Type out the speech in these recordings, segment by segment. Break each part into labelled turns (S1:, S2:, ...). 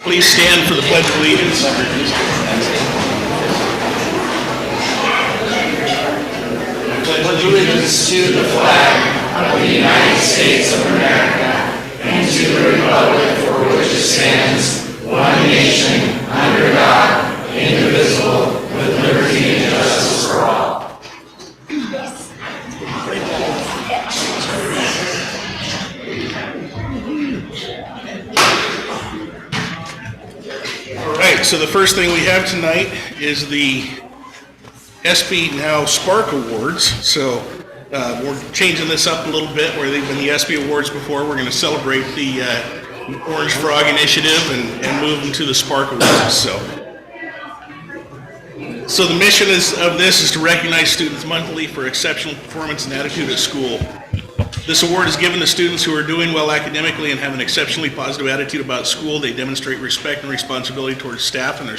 S1: Please stand for the Pledge of Allegiance.
S2: Pledge allegiance to the flag of the United States of America and to the republic for which it stands, one nation, under God, indivisible, with liberty and justice for all.
S1: All right, so the first thing we have tonight is the SB Now Spark Awards. So we're changing this up a little bit where they've been the SB Awards before. We're going to celebrate the Orange Frog Initiative and move them to the Spark Awards. So the mission of this is to recognize students monthly for exceptional performance and attitude at school. This award is given to students who are doing well academically and have an exceptionally positive attitude about school. They demonstrate respect and responsibility towards staff and their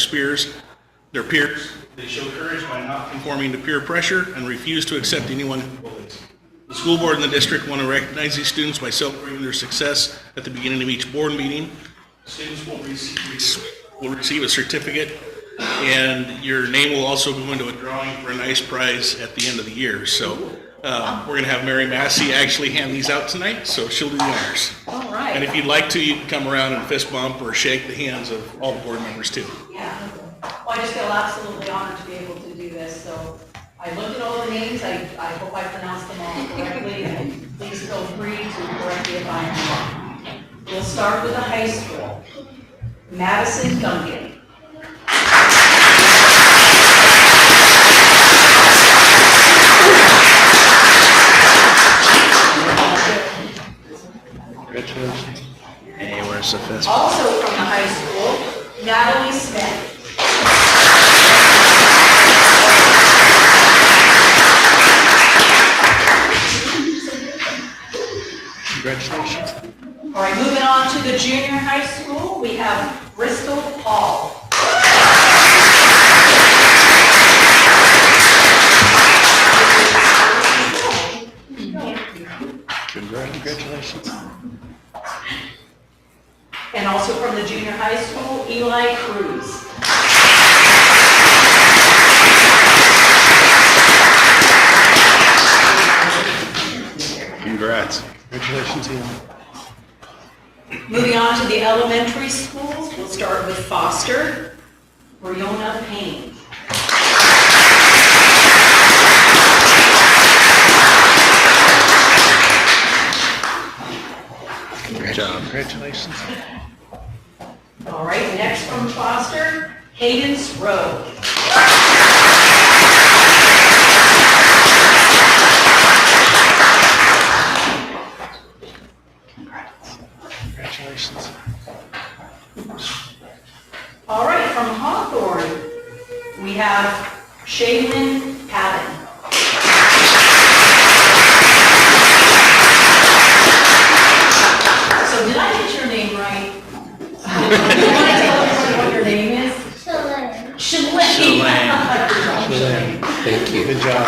S1: peers. They show courage by not conforming to peer pressure and refuse to accept anyone who bullies. The school board and the district want to recognize these students by celebrating their success at the beginning of each board meeting. Students will receive a certificate, and your name will also go into a drawing for a nice prize at the end of the year. So we're going to have Mary Massey actually hand these out tonight, so she'll do the honors.
S3: All right.
S1: And if you'd like to, you can come around and fist bump or shake the hands of all the board members too.
S3: Yeah. Well, I just feel absolutely honored to be able to do this. So I looked at all the names. I hope I pronounced them all correctly, and please feel free to correct me if I'm wrong. We'll start with the high school. Madison Duncan.
S2: Congratulations. Hey, where's the fist?
S3: Also from the high school, Natalie Smith.
S2: Congratulations.
S3: All right, moving on to the junior high school, we have Bristol Hall.
S2: Congratulations.
S3: And also from the junior high school, Eli Cruz.
S2: Congrats. Congratulations, Ian.
S3: Moving on to the elementary schools, we'll start with Foster, Briona Payne.
S2: Great job. Congratulations.
S3: All right, next from Foster, Cadence Rowe.
S2: Congratulations.
S3: All right, from Hawthorne, we have Shaylin Padden. So did I get your name right? You want to tell everyone what your name is? Shalane. Shalane.
S2: Thank you. Good job.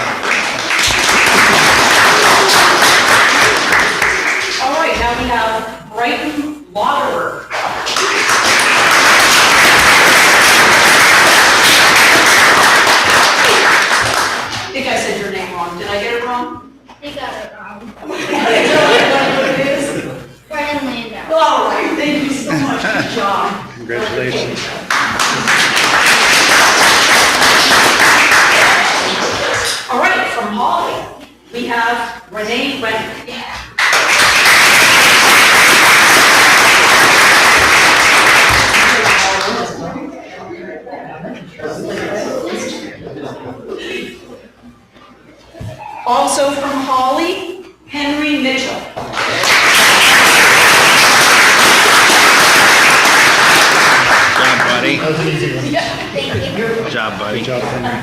S3: All right, now we have Brighton Lauderer. I think I said your name wrong. Did I get it wrong?
S4: You got it wrong.
S3: What it is?
S4: Brian Landau.
S3: All right, thank you so much. Good job.
S2: Congratulations.
S3: All right, from Holly, we have Renee Rennick. Also from Holly, Henry Mitchell.
S2: Good job, buddy.
S4: Thank you.
S2: Good job, buddy. Good job, Henry.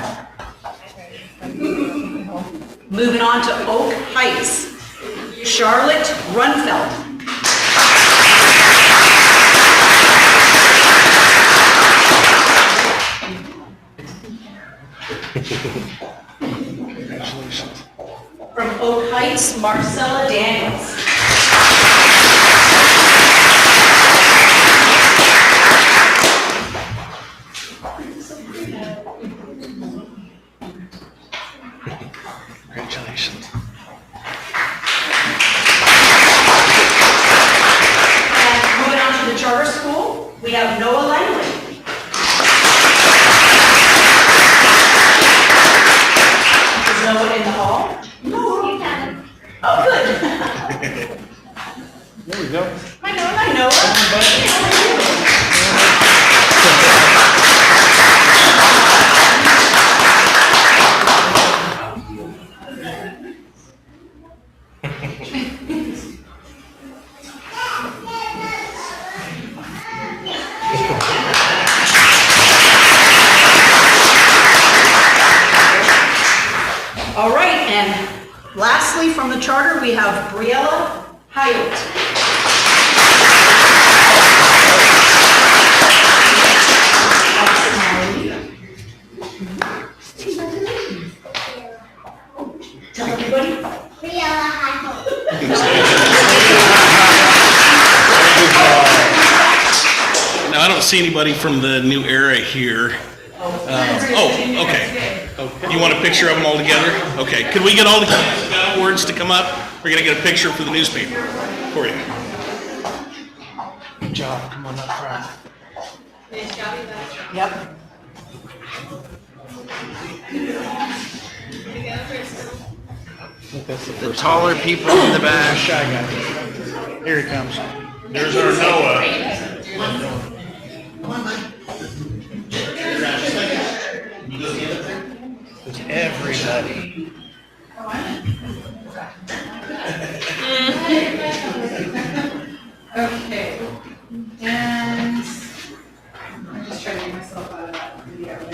S3: Moving on to Oak Heights, Charlotte Runfeld.
S2: Congratulations.
S3: From Oak Heights, Marcella Daniels. have Noah Langley. Is Noah in the hall? No.
S4: You got him.
S3: Oh, good.
S5: There we go.
S3: Hi, Noah. All right, and lastly, from the charter, we have Briella Hyatt. Tell everybody.
S4: Briella High.
S1: Now, I don't see anybody from the new era here. Okay. You want a picture of them all together? Okay. Could we get all the words to come up? We're gonna get a picture for the newspaper for you.
S5: Good job. Come on up front.
S3: Yep.
S2: The taller people in the back.
S5: Shy guy. Here he comes.
S1: There's our Noah.
S5: It's everybody.
S6: Okay, and I'm just trying to get myself out of that video. 3,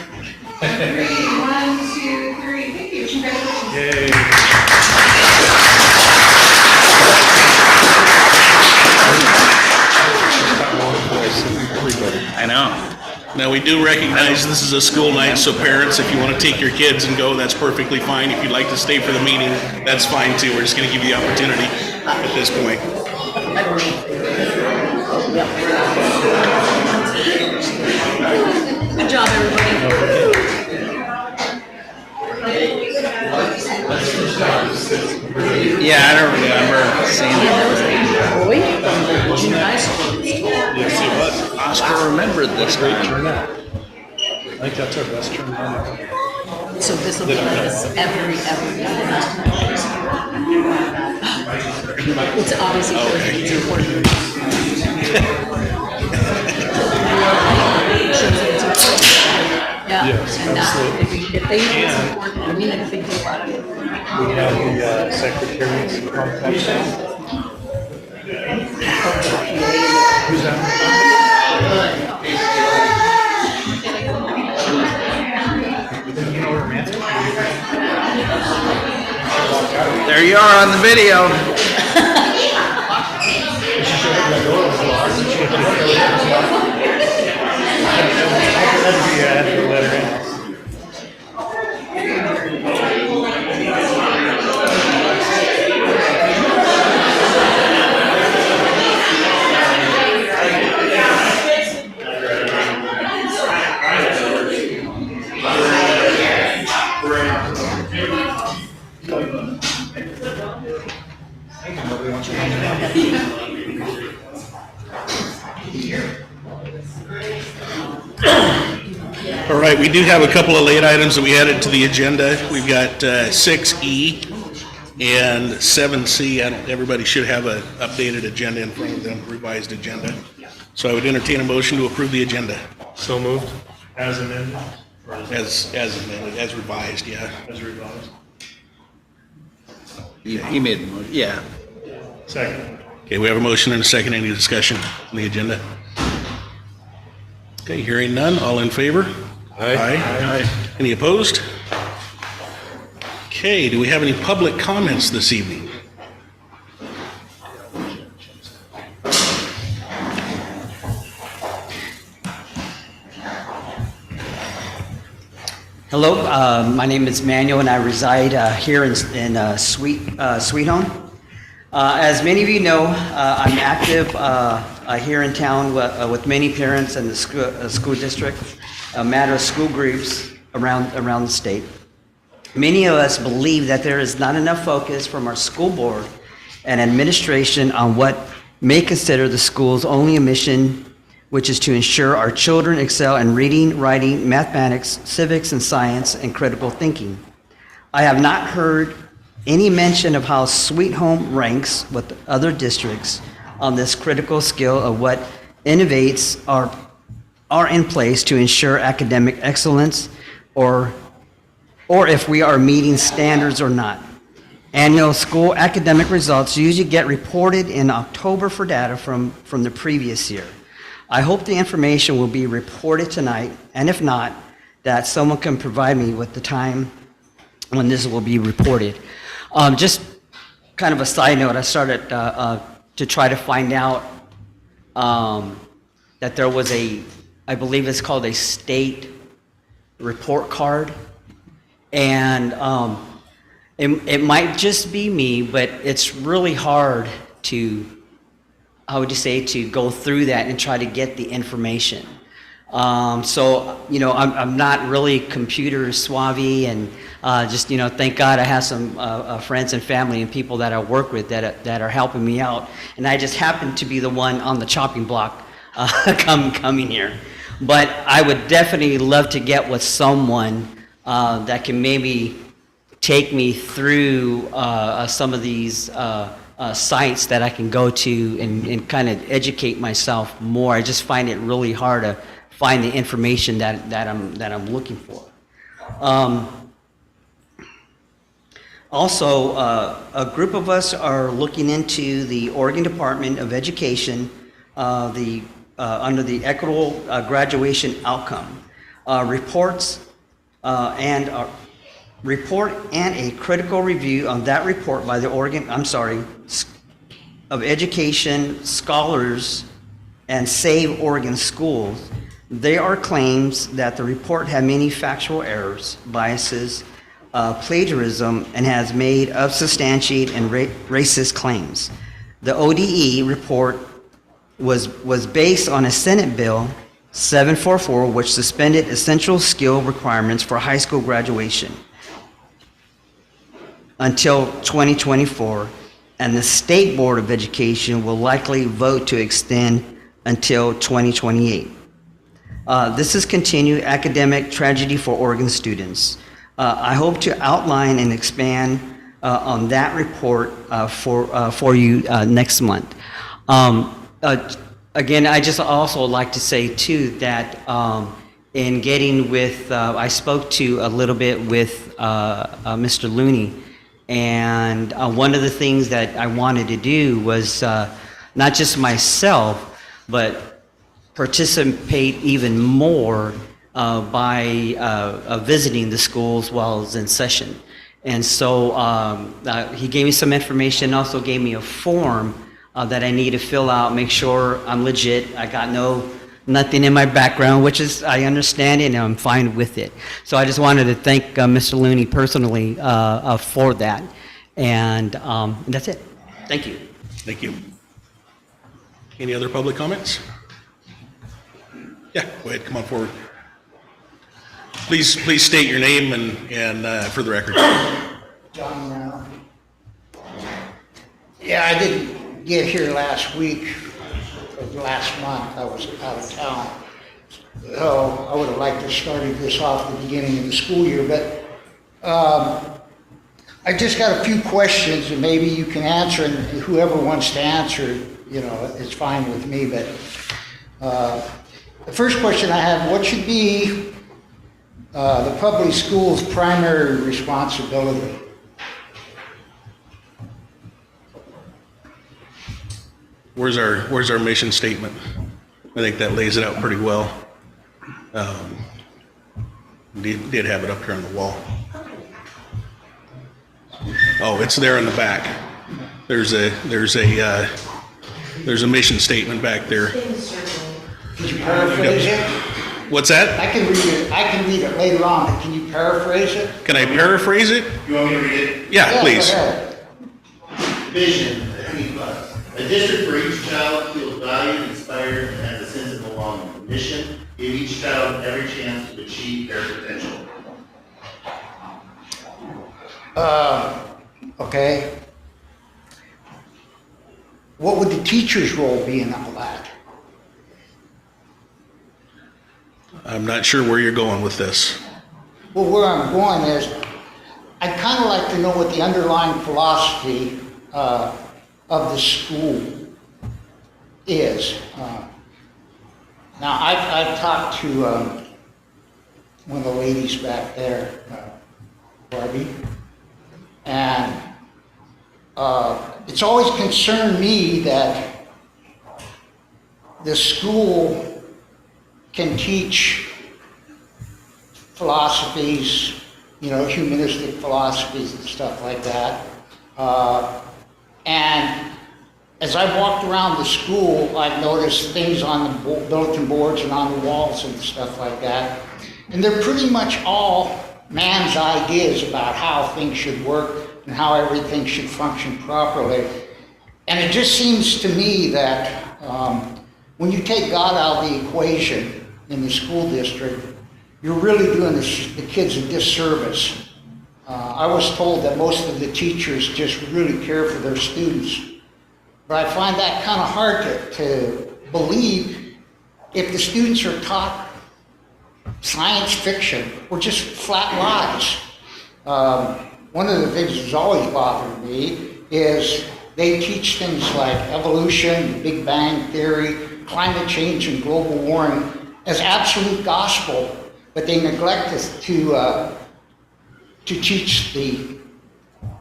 S6: 1, 2, 3, thank you, congratulations.
S5: Yay.
S2: I know.
S1: Now, we do recognize this is a school night, so parents, if you want to take your kids and go, that's perfectly fine. If you'd like to stay for the meeting, that's fine too. We're just going to give you the opportunity at this point.
S3: Good job, everybody.
S2: Yeah, I don't remember seeing that.
S3: Boy, from the junior high school.
S5: Yes, he was.
S2: Oscar remembered this
S5: Great
S2: time.
S5: turnout. I think that's our best turnout.
S3: So this will be like this every. It's obviously it's important. Shows that it's important. Yeah,
S5: Yes,
S3: and
S5: absolutely.
S3: if they think it's important, I mean, a big deal about it.
S5: We have the secretary's contact. Who's that? You know where Man's
S2: There you are on the video.
S1: All right, we do have a couple of late items that we added to the agenda. We've got 6E and 7C. Everybody should have an updated agenda in front of them, revised agenda. So I would entertain a motion to approve the agenda
S5: So moved. As amended.
S1: as amended, as revised, yeah.
S5: As revised.
S2: You made the motion, yeah.
S5: Second.
S1: Okay, we have a motion and a second. Any discussion on the agenda? Okay, hearing none. All in favor? Aye. Any opposed? Okay, do we have any public comments this evening?
S7: Hello, my name is Manuel, and I reside here in Sweet Home. As many of you know, I'm active here in town with many parents in the school district, a matter of school groups around the state. Many of us believe that there is not enough focus from our school board and administration on what may consider the school's only mission which is to ensure our children excel in reading, writing, mathematics, civics, and science, and critical thinking. I have not heard any mention of how Sweet Home ranks with other districts on this critical skill of what innovates are in place to ensure academic excellence, or if we are meeting standards or not. Annual school academic results usually get reported in October for data from the previous year. I hope the information will be reported tonight, and if not, that someone can provide me with the time when this will be reported. Just kind of a side note, I started to try to find out that there was I believe it's called a state report card, and it might just be me, but it's really hard to, how would you say, to go through that and try to get the information. So, I'm not really computer savvy, and just, thank God I have some friends and family and people that I work with that are helping me out. And I just happen to be the one on the chopping block coming here. But I would definitely love to get with someone that can maybe take me through some of these sites that I can go to and kind of educate myself more. I just find it really hard to find the information that I'm looking for. Also, a group of us are looking into the Oregon Department of Education, under the equitable graduation outcome reports report and a critical review on that report by the of Education Scholars and Save Oregon Schools. There are claims that the report had many factual errors, biases, plagiarism, and has made unsubstantiated and racist claims. The ODE report was based on a Senate Bill 744, which suspended essential skill requirements for high school graduation until 2024, and the State Board of Education will likely vote to extend until 2028. This is continued academic tragedy for Oregon students. I hope to outline and expand on that report for you next month. Again, I just also like to say too that in getting with, I spoke to a little bit with Mr. Looney, and one of the things that I wanted to do was not just myself, but participate even more by visiting the schools while I was in session. And so he gave me some information, also gave me a form that I need to fill out, make sure I'm legit. I got nothing in my background, which is, I understand it and I'm fine with it. So I just wanted to thank Mr. Looney personally for that. And that's it. Thank you.
S1: Thank you. Any other public comments? Yeah, go ahead, come on forward. Please state your name and for the record.
S8: John Moreno. Yeah, I didn't get here last week, or last month. I was out of town. So I would have liked to started this off at the beginning of the school year, but I just got a few questions and maybe you can answer, and whoever wants to answer, it's fine with me, but the first question I have, what should be the public school's primary responsibility?
S1: Where's our mission statement? I think that lays it out pretty well. Did have it up here on the wall. Oh, it's there in the back. There's a mission statement back there.
S8: Can you paraphrase it?
S1: What's that?
S8: I can read it later on, but can you paraphrase it?
S1: Can I paraphrase it?
S9: You want me to read it?
S1: Yeah, please.
S8: Go ahead.
S9: Vision, a district where each child feels valued, inspired, and has a sense of belonging. Mission, give each child every chance to achieve their potential.
S8: Okay. What would the teacher's role be in all that?
S1: I'm not sure where you're going with this.
S8: Well, where I'm going is, I'd kind of like to know what the underlying philosophy of the school is. Now, I've talked to one of the ladies back there, Barbie, and it's always concerned me that the school can teach philosophies, humanistic philosophies and stuff like that. And as I've walked around the school, I've noticed things on the bulletin boards and on the walls and stuff like that. And they're pretty much all man's ideas about how things should work and how everything should function properly. And it just seems to me that when you take God out of the equation in the school district, you're really doing the kids a disservice. I was told that most of the teachers just really care for their students. But I find that kind of hard to believe if the students are taught science fiction or just flat lies. One of the things that's always bothered me is they teach things like evolution, Big Bang Theory, climate change, and global warming as absolute gospel, but they neglect to teach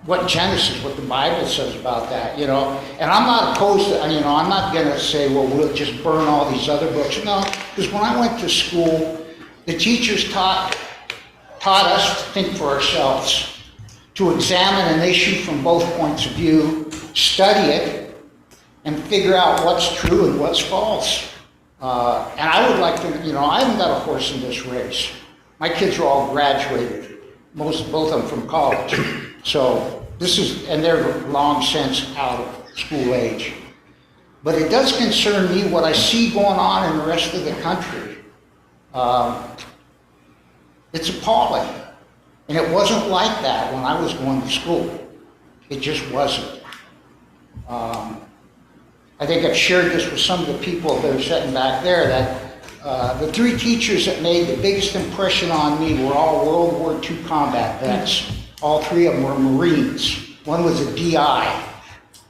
S8: what Genesis, what the Bible says about that, And I'm not opposed to, I'm not going to say, well, we'll just burn all these other books. No, because when I went to school, the teachers taught us to think for ourselves, to examine an issue from both points of view, study it, and figure out what's true and what's false. And I would like to, I haven't got a horse in this race. My kids are all graduated, both of them from college. So and they're long since out of school age. But it does concern me what I see going on in the rest of the country. It's appalling. And it wasn't like that when I was going to school. It just wasn't. I think I've shared this with some of the people that are sitting back there, that the three teachers that made the biggest impression on me were all World War II combat vets. All three of them were Marines. One was a DI.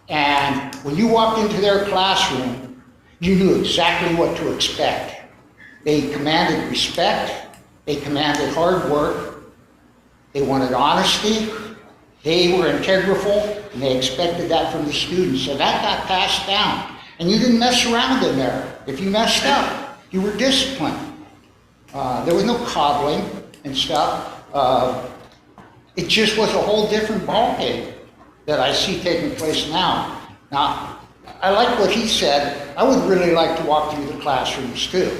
S8: And when you walked into their classroom, you knew exactly what to expect. They commanded respect. They commanded hard work. They wanted honesty. They were integral, and they expected that from the students. So that got passed down. And you didn't mess around in there. If you messed up, you were disciplined. There was no coddling and stuff. It just was a whole different ballgame that I see taking place now. Now, I like what he said. I would really like to walk through the classrooms too.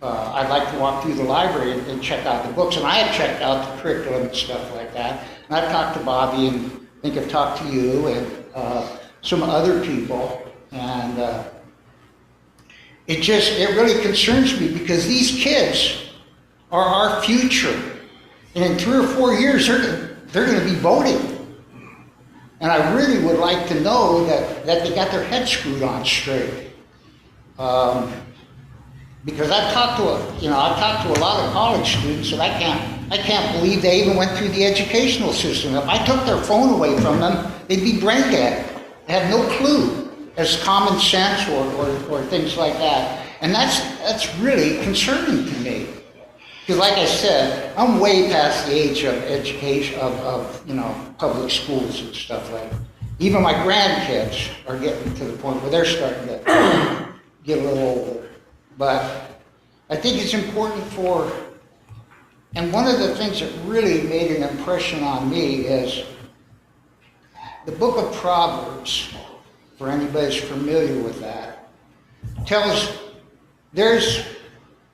S8: I'd like to walk through the library and check out the books. And I have checked out the curriculum and stuff like that. And I've talked to Bobby, and I think I've talked to you and some other people. And it really concerns me because these kids are our future. And in 3 or 4 years, they're going to be voting. And I really would like to know that they got their heads screwed on straight. Because I've talked to a lot of college students, and I can't believe they even went through the educational system. If I took their phone away from them, they'd be brain dead. They have no clue as common sense or things like that. And that's really concerning to me. Because like I said, I'm way past the age of education, of public schools and stuff like that. Even my grandkids are getting to the point where they're starting to get a little older. But I think it's important and one of the things that really made an impression on me is the book of Proverbs, for anybody who's familiar with that, there's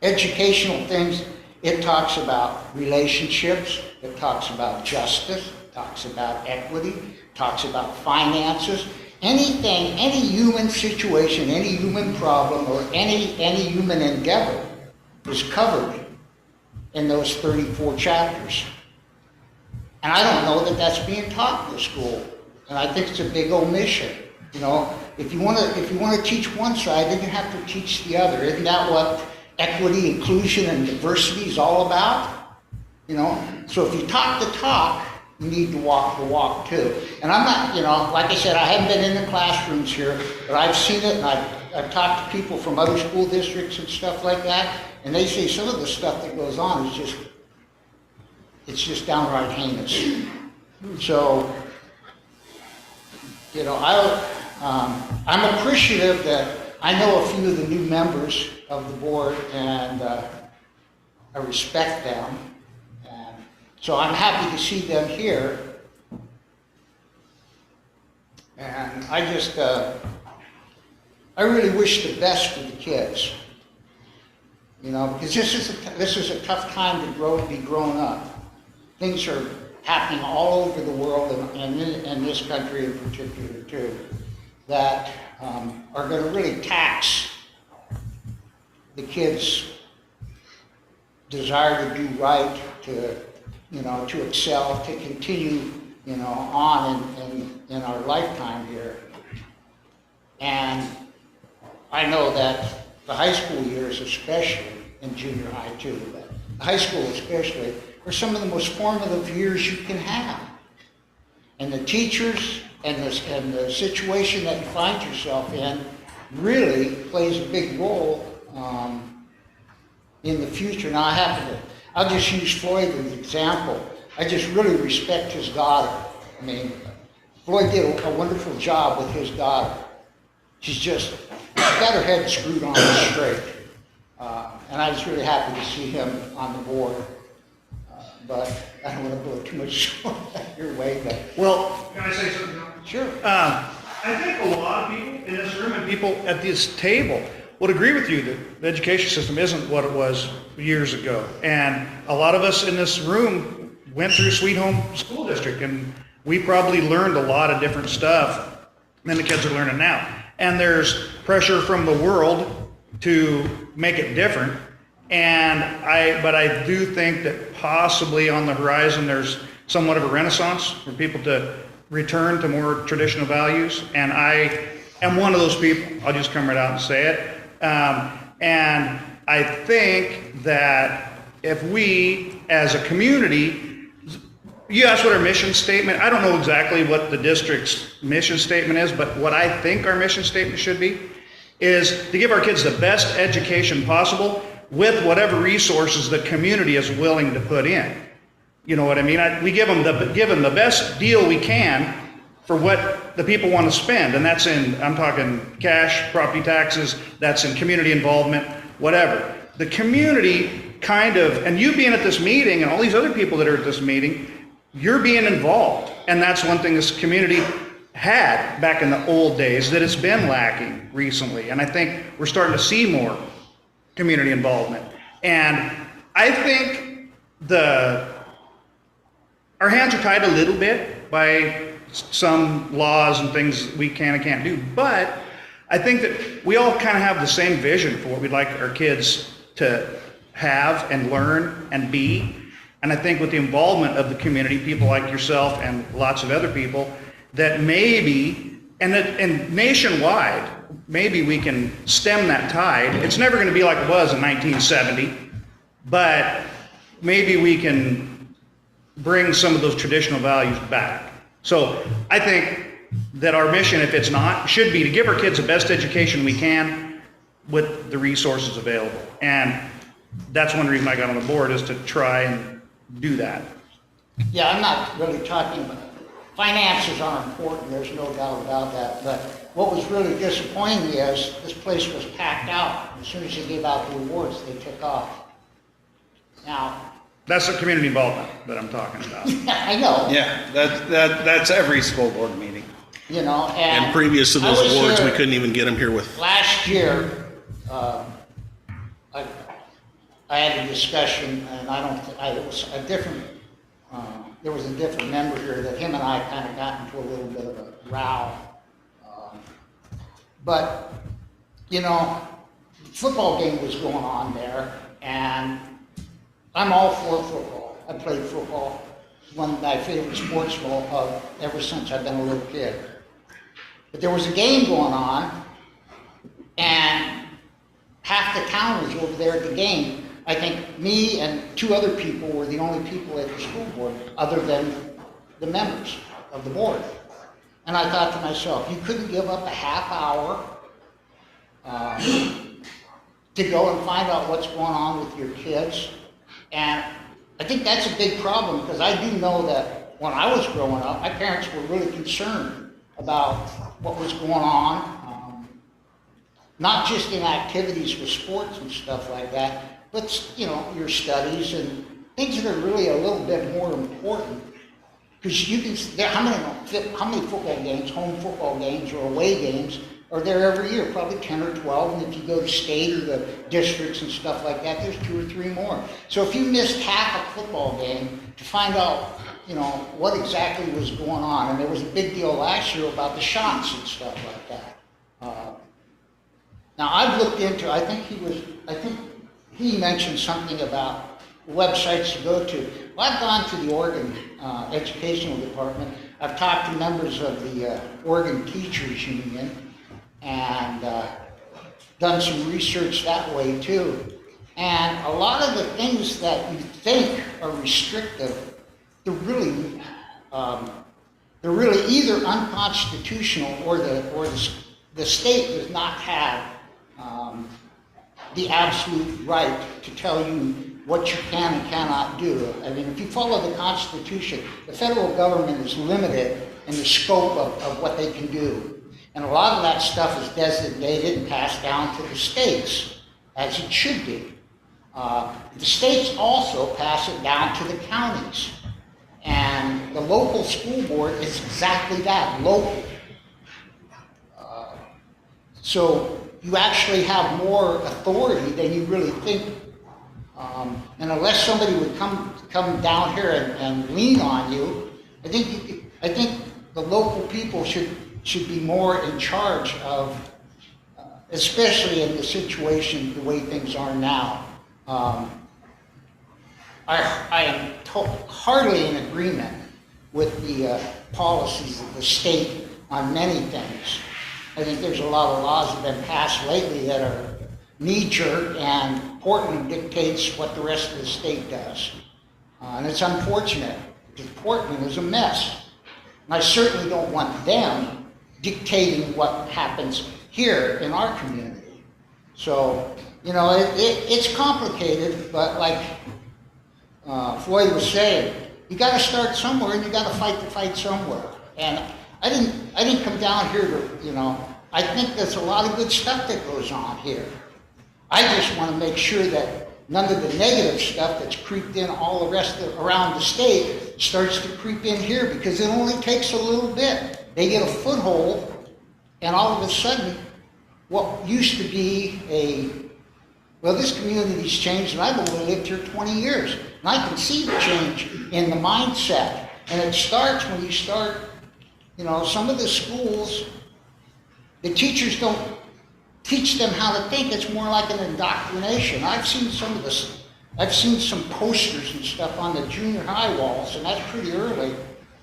S8: educational things. It talks about relationships, it talks about justice, it talks about equity, it talks about finances. Anything, any human situation, any human problem, or any human endeavor is covered in those 34 chapters. And I don't know that that's being taught in the school. And I think it's a big omission. If you want to teach one side, then you have to teach the other. Isn't that what equity, inclusion, and diversity is all about. You know, so if you talk the talk, you need to walk the walk too. And I'm not, you know, like I said, I haven't been in the classrooms here, but I've seen it, and I've talked to people from other school districts and stuff like that, and they say some of the stuff that goes on is it's just downright heinous. So, you know, I'm appreciative that I know a few of the new members of the board, and I respect them. And so I'm happy to see them here. And I just, I really wish the best for the kids. You know, because this is a tough time to be grown up. Things are happening all over the world, and in this country in particular too, that are going to really tax the kids' desire to do right, to, you know, to excel, to continue, you know, on in our lifetime here. And I know that the high school years, especially, and junior high too, but high school especially, are some of the most formative years you can have. And the teachers and the situation that you find yourself in really plays a big role in the future. Now I'll just use Floyd as an example. I just really respect his daughter. I mean, Floyd did a wonderful job with his daughter. She's got her head screwed on straight. And I was really happy to see him on the board. But I don't want to blow too much your way, but.
S10: Well, can I say something else?
S8: Sure.
S10: I think a lot of people in this room and people at this table would agree with you that the education system isn't what it was years ago. And a lot of us in this room went through Sweet Home School District, and we probably learned a lot of different stuff than the kids are learning now. And there's pressure from the world to make it different. But I do think that possibly on the horizon there's somewhat of a renaissance for people to return to more traditional values, and I am one of those people. I'll just come right out and say it. And I think that if we, as a community, you asked what our mission statement, I don't know exactly what the district's mission statement is, but what I think our mission statement should be is to give our kids the best education possible with whatever resources the community is willing to put in. You know what I mean? We give them the best deal we can for what the people want to spend, and that's I'm talking cash, property taxes, that's in community involvement, whatever. The community kind of, and you being at this meeting and all these other people that are at this meeting, you're being involved. And that's one thing this community had back in the old days that it's been lacking recently. And I think we're starting to see more community involvement. And I think our hands are tied a little bit by some laws and things we can and can't do, but I think that we all kind of have the same vision for what we'd like our kids to have and learn and be. And I think with the involvement of the community, people like yourself and lots of other people, that maybe, and nationwide, maybe we can stem that tide. It's never going to be like it was in 1970, but maybe we can bring some of those traditional values back. So I think that our mission, if it's not, should be to give our kids the best education we can with the resources available. And that's one reason I got on the board, is to try and do that.
S8: Yeah, I'm not really talking about, finances are important, there's no doubt about that, but what was really disappointing is this place was packed out. As soon as they gave out the awards, they took off. Now,
S10: That's the community involvement that I'm talking about.
S8: I know,
S2: Yeah, that's every school board meeting.
S8: you know, and.
S1: And previous to
S8: I was
S1: those awards, we
S8: here
S1: couldn't even get them here with,
S8: Last year, I had a discussion, and it was a different, there was a different member here that him and I kind of got into a little bit of a row. But, you know, football game was going on there, and I'm all for football. I played football. It's one of my favorite sports ever since I've been a little kid. But there was a game going on, and half half the town was over there at the game. I think me and 2 other people were the only people at the school board, other than the members of the board. And I thought to myself, you couldn't give up a half hour to go and find out what's going on with your kids. And I think that's a big problem, because I do know that when I was growing up, my parents were really concerned about what was going on, not just in activities with sports and stuff like that, but, you know, your studies and things that are really a little bit more important. Because you can, how many football games, home football games or away games are there every year? Probably 10 or 12, and if you go to state or the districts and stuff like that, there's 2 or 3 more. So if you missed half a football game to find out, you know, what exactly was going on, and there was a big deal last year about the shots and stuff like that. Now I've looked into, I think he mentioned something about websites to go to. Well, I've gone to the Oregon Educational Department. I've talked to members of the Oregon Teachers Union, and done some research that way too. And a lot of the things that you think are restrictive, they're really either unconstitutional, or the state does not have the absolute right to tell you what you can and cannot do. I mean, if you follow the Constitution, the federal government is limited in the scope of what they can do. And a lot of that stuff is designated and passed down to the states, as it should be. The states also pass it down to the counties. And the local school board is exactly that, local. So you actually have more authority than you really think. And unless somebody would come down here and lean on you, I think the local people should be more in charge of, especially in the situation the way things are now. I am hardly in agreement with the policies of the state on many things. I think there's a lot of laws that have been passed lately that are knee-jerk, and Portland dictates what the rest of the state does. And it's unfortunate, because Portland is a mess. And I certainly don't want them dictating what happens here in our community. So, you know, it's complicated, but like Floyd was saying, you got to start somewhere, and you got to fight the fight somewhere. And I didn't come down here to, you know, I think there's a lot of good stuff that goes on here. I just want to make sure that none of the negative stuff that's creeped in all the rest around the state starts to creep in here, because it only takes a little bit. They get a foothold, and all of a sudden, what used to be well, this community's changed, and I've only lived here 20 years. And I can see the change in the mindset. And it starts when you start, you know, some of the schools, the teachers don't teach them how to think. It's more like an indoctrination. I've seen some posters and stuff on the junior high walls, and that's pretty early.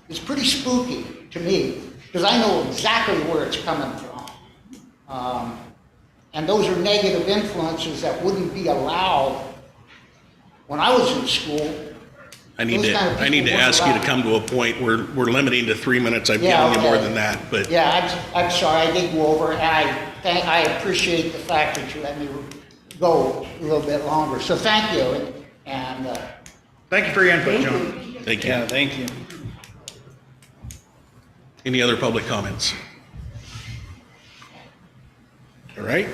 S8: It's pretty spooky to me, because I know exactly where it's coming from. And those are negative influences that wouldn't be allowed when I was in school.
S1: I need to ask you to come to a point where we're limiting to 3 minutes. I've
S8: Yeah,
S1: given you
S8: okay.
S1: more than that, but
S8: Yeah, I'm sorry, I did go over, and I appreciate the fact that you let me go a little bit longer. So thank you, and
S10: Thank you for your input, John.
S1: thank you.
S5: Yeah, thank you.
S1: Any other public comments? All right.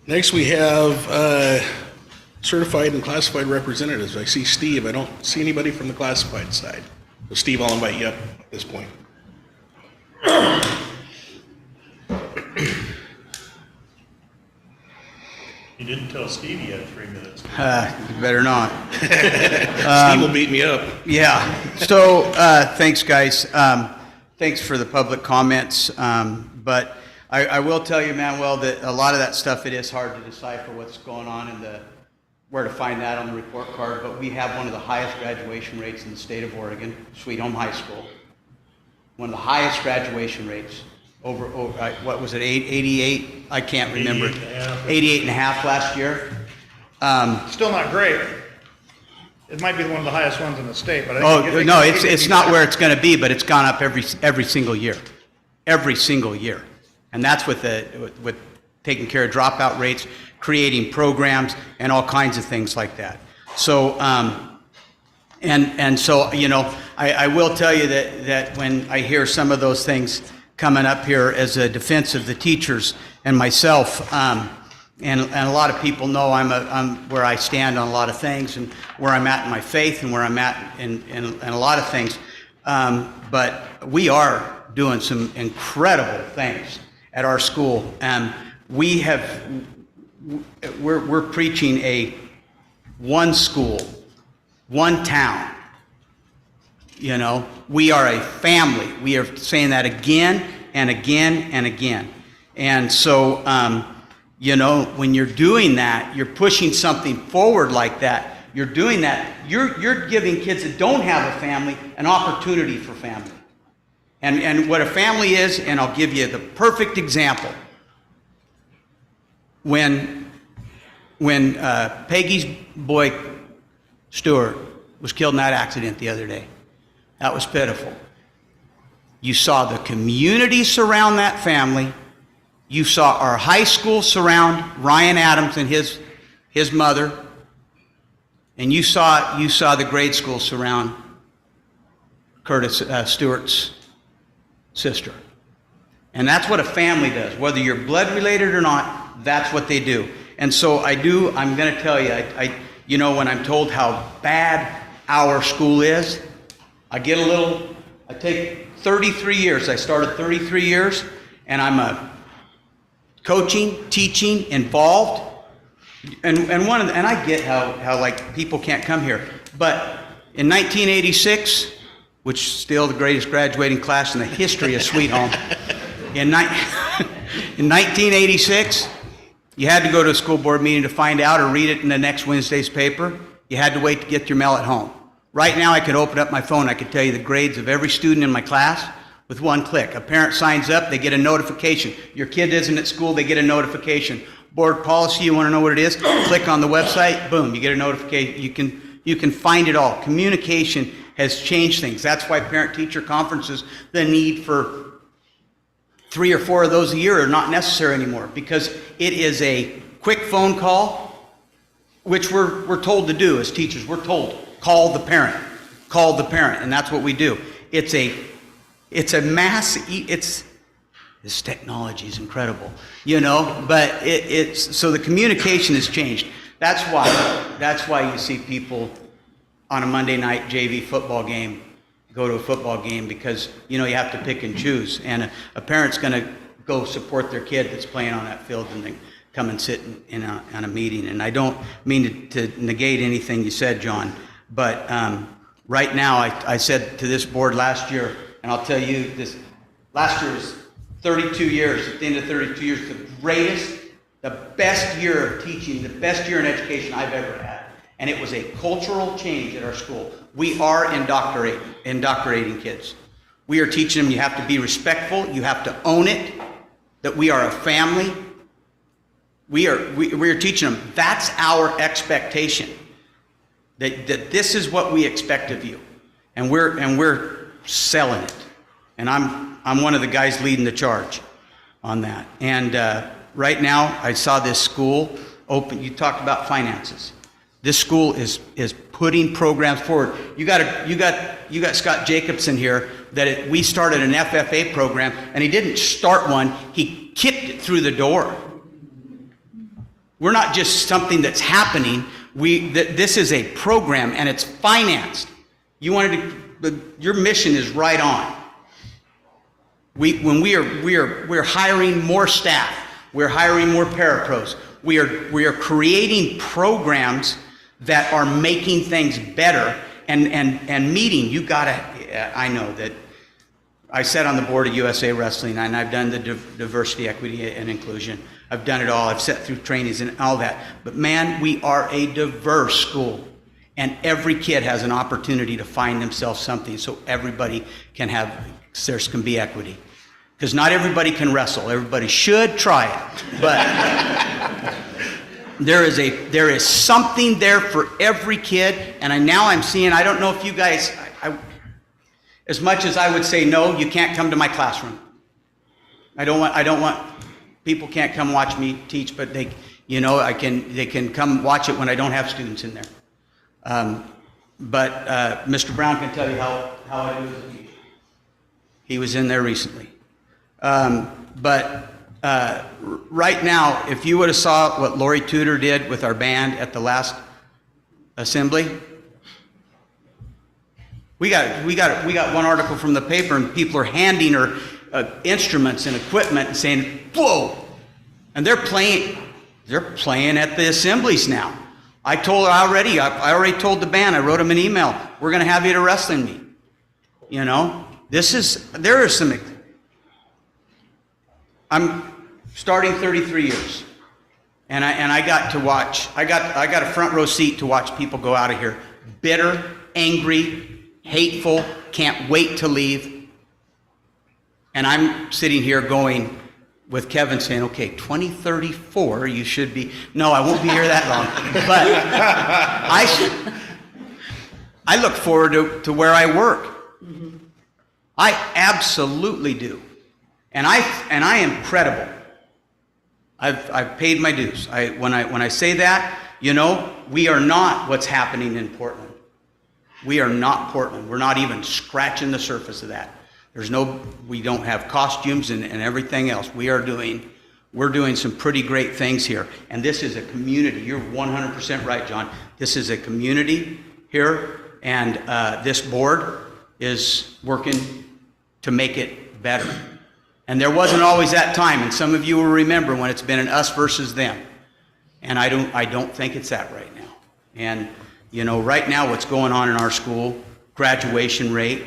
S1: Next, we have certified and classified representatives. I see Steve. I don't see anybody from the classified side. So Steve, I'll invite you up at this point.
S5: You didn't tell Steve you had 3 minutes.
S11: You better not.
S1: Steve will beat me up.
S11: Yeah. So, thanks, guys. Thanks for the public comments. But I will tell you, Manuel, that a lot of that stuff, it is hard to decipher what's going on and where to find that on the report card. But we have one of the highest graduation rates in the state of Oregon, Sweet Home High School. One of the highest graduation rates. Over what was it, 88? I can't remember.
S5: 88.5.
S11: 88.5 last year.
S10: Still not great. It might be one of the highest ones in the state, but I think.
S11: Oh, no, it's not where it's gonna be, but it's gone up every single year. Every single year. And that's with taking care of dropout rates, creating programs, and all kinds of things like that. So, and so, you know, I will tell you that when I hear some of those things coming up here as a defense of the teachers and myself, and a lot of people know I'm where I stand on a lot of things and where I'm at in my faith and where I'm at in a lot of things. But we are doing some incredible things at our school. We're preaching a one school, one town. You know, we are a family. We are saying that again and again and again. And so, you know, when you're doing that, you're pushing something forward like that. You're doing that. You're giving kids that don't have a family an opportunity for family. And what a family is, and I'll give you the perfect example. When Peggy's boy, Stuart, was killed in that accident the other day, that was pitiful. You saw the community surround that family. You saw our high school surround Ryan Adams and his mother. And you saw the grade school surround Curtis Stewart's sister. And that's what a family does. Whether you're blood related or not, that's what they do. And so I'm going to tell you, you know, when I'm told how bad our school is, I take 33 years. I started 33 years, and I'm coaching, teaching, involved. And I get how like people can't come here. But in 1986, which is still the greatest graduating class in the history of Sweet Home, in 1986, you had to go to a school board meeting to find out or read it in the next Wednesday's paper. You had to wait to get your mail at home. Right now, I could open up my phone. I could tell you the grades of every student in my class with one click. A parent signs up, they get a notification. Your kid isn't at school, they get a notification. Board policy, you want to know what it is? Click on the website, boom, you get a notification. You can find it all. Communication has changed things. That's why parent-teacher conferences, the need for 3 or 4 of those a year are not necessary anymore, because it is a quick phone call, which we're told to do as teachers. We're told, call the parent, and that's what we do. It's a mass. This technology is incredible, you know. But so the communication has changed. That's why you see people on a Monday night JV football game go to a football game, because you know you have to pick and choose, and a parent's going to go support their kid that's playing on that field, and they come and sit on a meeting. And I don't mean to negate anything you said, John, but right now I said to this board last year, and I'll tell you this: last year was 32 years. At the end of 32 years, the best year of teaching, the best year in education I've ever had. And it was a cultural change at our school. We are indoctrinating kids. We are teaching them you have to be respectful, you have to own it, that we are a family. We are teaching them that's our expectation. That this is what we expect of you. And we're selling it. And I'm one of the guys leading the charge on that. And right now I saw this school open. You talked about finances. This school is putting programs forward. You got Scott Jacobson here. We started an FFA program, and he didn't start one. He kicked it through the door. We're not just something that's happening. This is a program, and it's financed. Your mission is right on. We're hiring more staff. We're hiring more parapros. We are creating programs that are making things better and meeting. I know that I sat on the board of USA Wrestling, and I've done the diversity, equity, and inclusion. I've done it all. I've sat through trainings and all that. But man, we are a diverse school, and every kid has an opportunity to find themselves something, so everybody can be equity. Because not everybody can wrestle. Everybody should try it. There is something there for every kid, and now I'm seeing, I don't know if you guys, as much as I would say, no, you can't come to my classroom. I don't want, people can't come watch me teach, but they can come watch it when I don't have students in there. But Mr. Brown can tell you how I do as a teacher. He was in there recently. But right now, if you would have saw what Lori Tudor did with our band at the last assembly, we got one article from the paper, and people are handing her instruments and equipment and saying, "Whoa!" And they're playing at the assemblies now. I told her already. I already told the band. I wrote them an email. We're going to have you at a wrestling meet. You know, there are some. I'm starting 33 years, and I got to watch. I got a front row seat to watch people go out of here bitter, angry, hateful, can't wait to leave. And I'm sitting here going with Kevin saying, okay, 2034, you should be. No, I won't be here that long. But I look forward to where I work. I absolutely do. And I am credible. I've paid my dues. When I say that, we are not what's happening in Portland. We are not Portland. We're not even scratching the surface of that. We don't have costumes and everything else. We're doing some pretty great things here. And this is a community. You're 100% right, John. This is a community here, and this board is working to make it better. And there wasn't always that time, and some of you will remember when it's been an us versus them. And I don't think it's that right now. And right now what's going on in our school, graduation rate.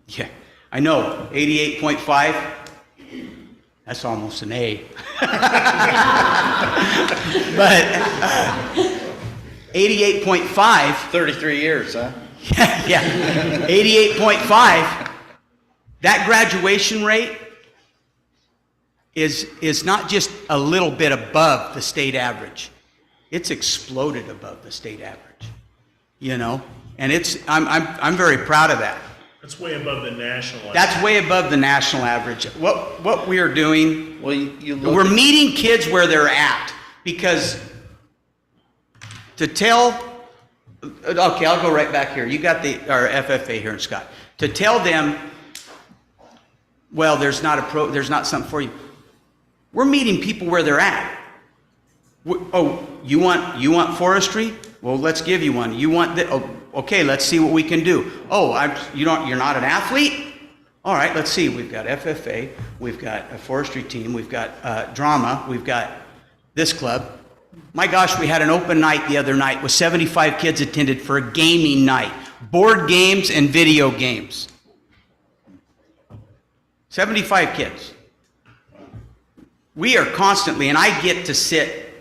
S11: Yeah, I know, 88.5, that's almost an A. But 88.5.
S2: 33 years, huh?
S11: Yeah, 88.5. That graduation rate is not just a little bit above the state average. It's exploded above the state average, and I'm very proud of that.
S5: That's way above the national average.
S11: That's way above the national average. What we are doing,
S2: We're
S11: meeting kids where they're at, because to tell, okay, I'll go right back here. You got our FFA here in Scott. To tell them, well, there's not something for you. We're meeting people where they're at. Oh, you want forestry? Well, let's give you one. You want that? Oh, okay, let's see what we can do. Oh, you're not an athlete? All right, let's see. We've got FFA, we've got a forestry team, we've got drama, we've got this club. My gosh, we had an open night the other night with 75 kids attended for a gaming night, board games and video games. 75 kids. We are constantly, and I get to sit,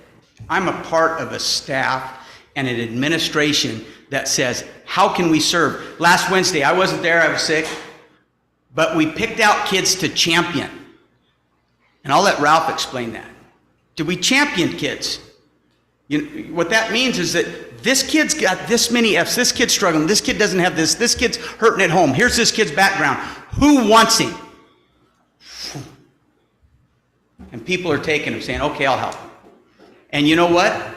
S11: I'm a part of a staff and an administration that says, how can we serve? Last Wednesday, I wasn't there, I was sick, but we picked out kids to champion. And I'll let Ralph explain that. Did we champion kids? What that means is that this kid's got this many F's, this kid's struggling, this kid doesn't have this kid's hurting at home, here's this kid's background. Who wants him? And people are taking him, saying, okay, I'll help him. And you know what?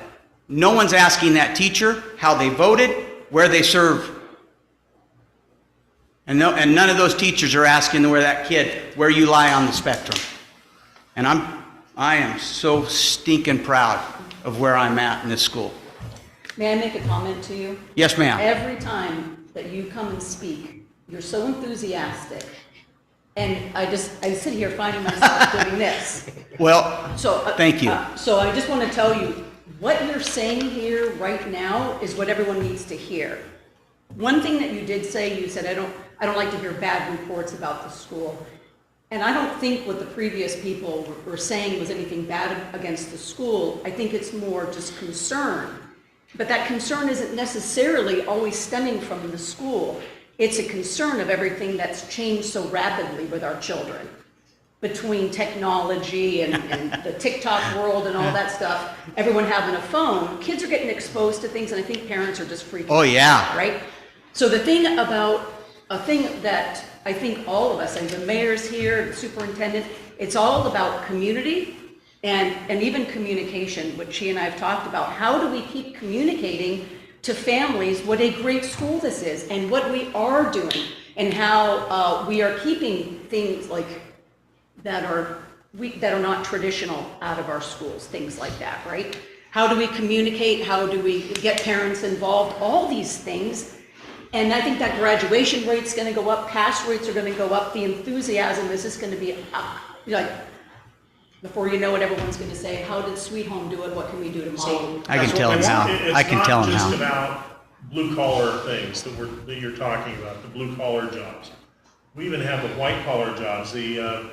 S11: No one's asking that teacher how they voted, where they serve. And none of those teachers are asking where that kid, where you lie on the spectrum. And I am so stinking proud of where I'm at in this school.
S3: May I make a comment to you?
S11: Yes, ma'am.
S3: Every time that you come and speak, you're so enthusiastic. And I sit here finding myself doing this.
S11: Well, thank you.
S3: So I just want to tell you, what you're saying here right now is what everyone needs to hear. One thing that you did say, you said, I don't like to hear bad reports about the school. And I don't think what the previous people were saying was anything bad against the school. I think it's more just concern. But that concern isn't necessarily always stemming from the school. It's a concern of everything that's changed so rapidly with our children. between technology and the TikTok world and all that stuff, everyone having a phone, kids are getting exposed to things, and I think parents are just freaking out.
S11: Oh, yeah.
S3: Right? So the thing about, a thing that I think all of us, and the mayor's here, the superintendent, it's all about community and even communication, which she and I have talked about. How do we keep communicating to families what a great school this is and what we are doing and how we are keeping things like that are not traditional out of our schools, things like that, right? How do we communicate? How do we get parents involved? All these things. And I think that graduation rate's gonna go up, pass rates are gonna go up, the enthusiasm, this is gonna be like, before you know it, everyone's gonna say, how did Sweet Home do it? What can we do tomorrow?
S11: I can tell him how. I can tell him
S5: It's
S11: how.
S5: not just about blue collar things that you're talking about, the blue collar jobs. We even have the white collar jobs, the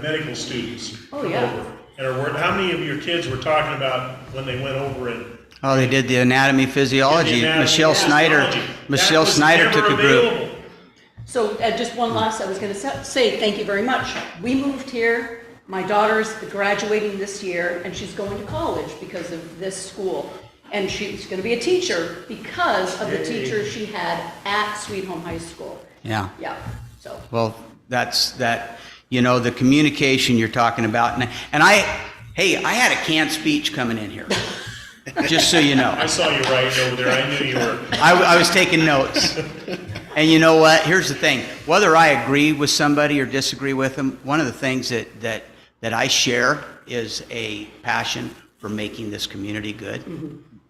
S5: medical students.
S3: Oh,
S5: come
S3: yeah.
S5: over and are how many of your kids were talking about when they went over and
S11: Oh, they did the anatomy physiology.
S5: The anatomy
S11: Michelle Snyder.
S5: physiology?
S11: Michelle
S5: That was
S11: Snyder
S5: never
S11: took a group.
S5: available.
S3: So just one last, I was gonna say thank you very much. We moved here, my daughter's graduating this year, and she's going to college because of this school. And she's gonna be a teacher because of the teachers she had at Sweet Home High School.
S11: Yeah.
S3: Yeah, so.
S11: Well, that's that, you know, the communication you're talking about. And I had a canned speech coming in here, just so you know.
S5: I saw you writing over there, I knew you were.
S11: I was taking notes. And you know what? Here's the thing. Whether I agree with somebody or disagree with them, one of the things that I share is a passion for making this community good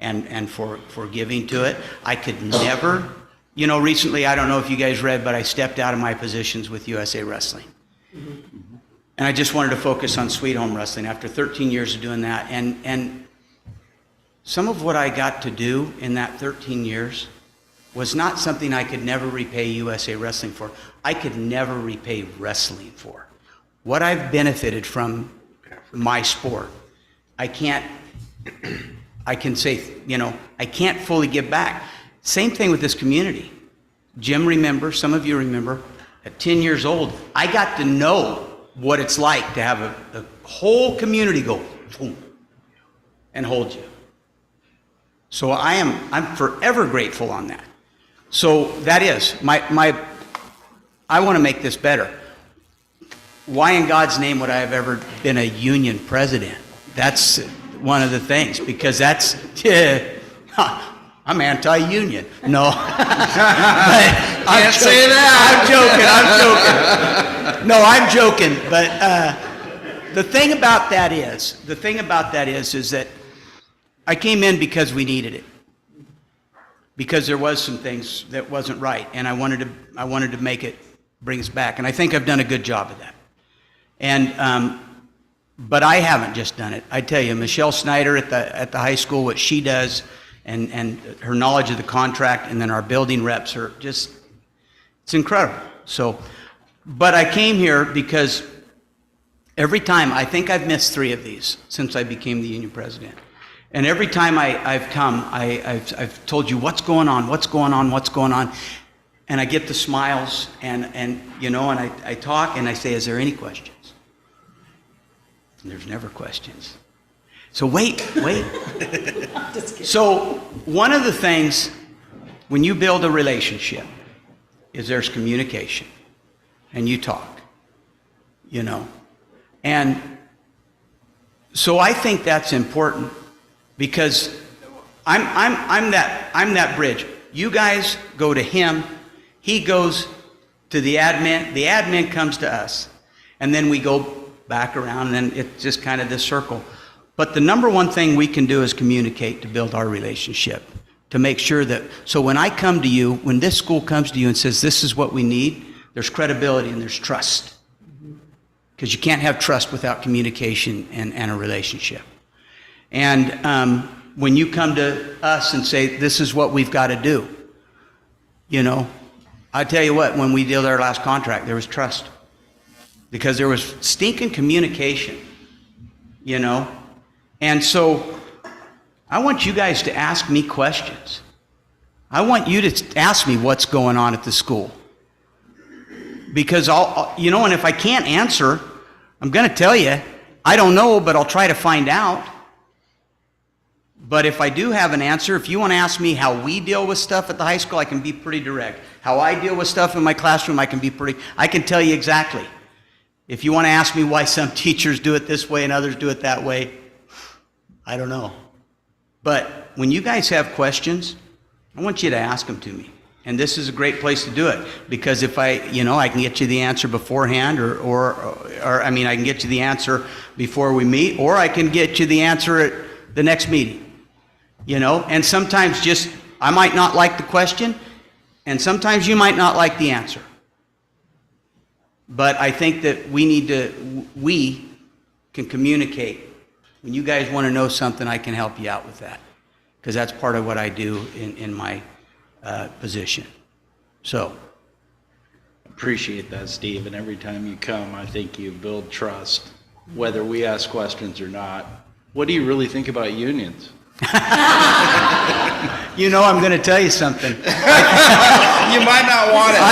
S11: and for giving to it. I could never, you know, recently, I don't know if you guys read, but I stepped out of my positions with USA Wrestling. And I just wanted to focus on Sweet Home Wrestling after 13 years of doing that. And some of what I got to do in that 13 years was not something I could never repay USA Wrestling for. I could never repay wrestling for. What I've benefited from my sport, I can say, you know, I can't fully give back. Same thing with this community. Jim remembers, some of you remember, at 10 years old, I got to know what it's like to have a whole community go boom, and hold you. So I'm forever grateful on that. So that is, I want to make this better. Why in God's name would I have ever been a union president? That's one of the things, because that's, I'm anti-union. No. Can't say that. I'm joking. No, I'm joking. But the thing about that is that I came in because we needed it. Because there was some things that wasn't right, and I wanted to make it, bring us back. And I think I've done a good job of that. And but I haven't just done it. I tell you, Michelle Snyder at the high school, what she does, and her knowledge of the contract, and then our building reps are just, it's incredible. So, but I came here because every time, I think I've missed 3 of these since I became the union president. And every time I've come, I've told you what's going on, and I get the smiles, and you know, and I talk, and I say, is there any questions? And there's never questions. So wait. So one of the things when you build a relationship is there's communication, and you talk, you know, and so I think that's important. Because I'm that bridge. You guys go to him, he goes to the admin comes to us, and then we go back around, and then it's just kind of this circle. But the number one thing we can do is communicate to build our relationship, to make sure that, so when I come to you, when this school comes to you and says this is what we need, there's credibility and there's trust. Because you can't have trust without communication and a relationship. And when you come to us and say, this is what we've got to do, you know, I tell you what, when we did our last contract, there was trust. Because there was stinking communication, you know. And so I want you guys to ask me questions. I want you to ask me what's going on at the school. Because you know, and if I can't answer, I'm going to tell you, I don't know, but I'll try to find out. But if I do have an answer, if you want to ask me how we deal with stuff at the high school, I can be pretty direct. How I deal with stuff in my classroom, I can tell you exactly. If you want to ask me why some teachers do it this way and others do it that way, I don't know. But when you guys have questions, I want you to ask them to me. And this is a great place to do it, because if I can get you the answer beforehand, or I can get you the answer before we meet, or I can get you the answer at the next meeting. And sometimes I might not like the question, and sometimes you might not like the answer. But I think that we can communicate. When you guys want to know something, I can help you out with that, because that's part of what I do in my position. So.
S12: Appreciate that, Steve, and every time you come, I think you build trust, whether we ask questions or not. What do you really think about unions?
S11: I'm going to tell you something.
S12: You might not want it.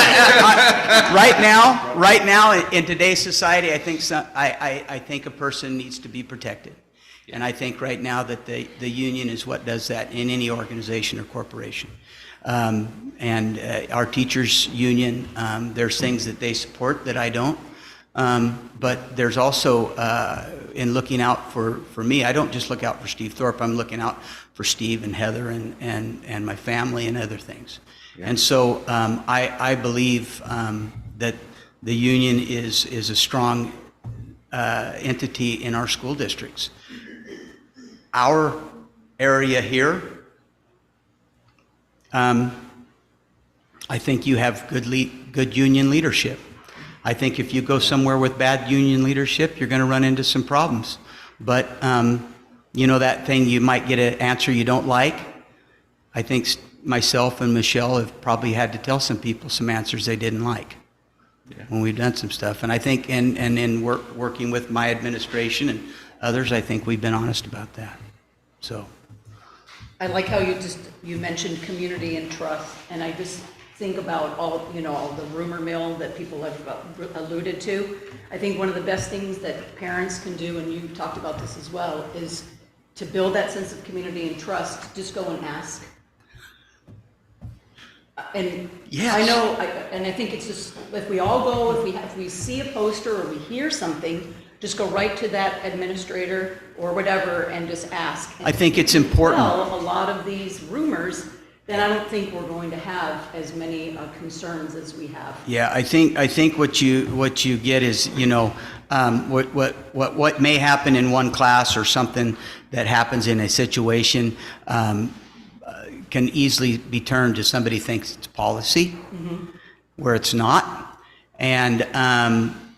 S11: Right now, in today's society, I think a person needs to be protected. And I think right now that the union is what does that in any organization or corporation. And our teachers' union, there's things that they support that I don't. But there's also, in looking out for me, I don't just look out for Steve Thorpe, I'm looking out for Steve and Heather and my family and other things. Yeah. And so I believe that the union is a strong entity in our school districts. Our area here, I think you have good union leadership. I think if you go somewhere with bad union leadership, you're going to run into some problems. But, that thing, you might get an answer you don't like. I think myself and Michelle have probably had to tell some people some answers they didn't like when we've done some stuff. And I think in working with my administration and others, I think we've been honest about that. So.
S3: I like how you mentioned community and trust, and I just think about all the rumor mill that people have alluded to. I think one of the best things that parents can do, and you talked about this as well, is to build that sense of community and trust. Just go and ask. And
S11: yes.
S3: I know, and I think it's just, if we all go, if we see a poster or we hear something, just go right to that administrator or whatever and just ask. And
S11: I think it's important.
S3: Well, a lot of these rumors, then I don't think we're going to have as many concerns as we have.
S11: Yeah, I think what you get is, what may happen in one class or something that happens in a situation can easily be turned to somebody thinks it's policy, where it's not. And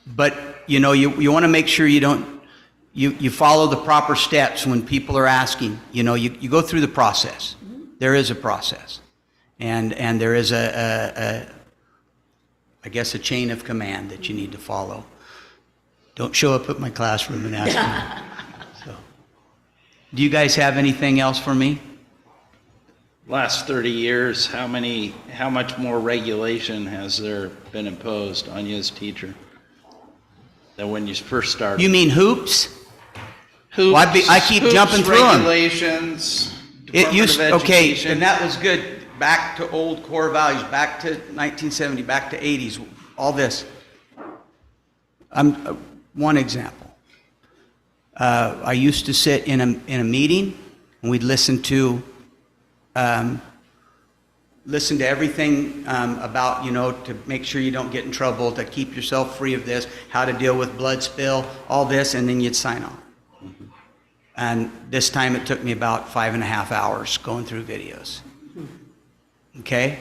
S11: but you want to make sure you follow the proper steps when people are asking. You go through the process. There is a process, and there is I guess a chain of command that you need to follow. Don't show up at my classroom and ask me. So, do you guys have anything else for me?
S12: Last 30 years, how much more regulation has there been imposed on you as a teacher than when you first started?
S11: You mean hoops?
S12: Hoops,
S11: Well, I keep jumping through them.
S12: Regulations.
S11: It used, okay,
S12: Education.
S11: and that was good. Back to old core values, back to 1970, back to 80s, all this. One example. I used to sit in a meeting, and we'd listen to everything about, to make sure you don't get in trouble, to keep yourself free of this, how to deal with blood spill, all this, and then you'd sign on. And this time it took me about 5.5 hours going through videos. Okay?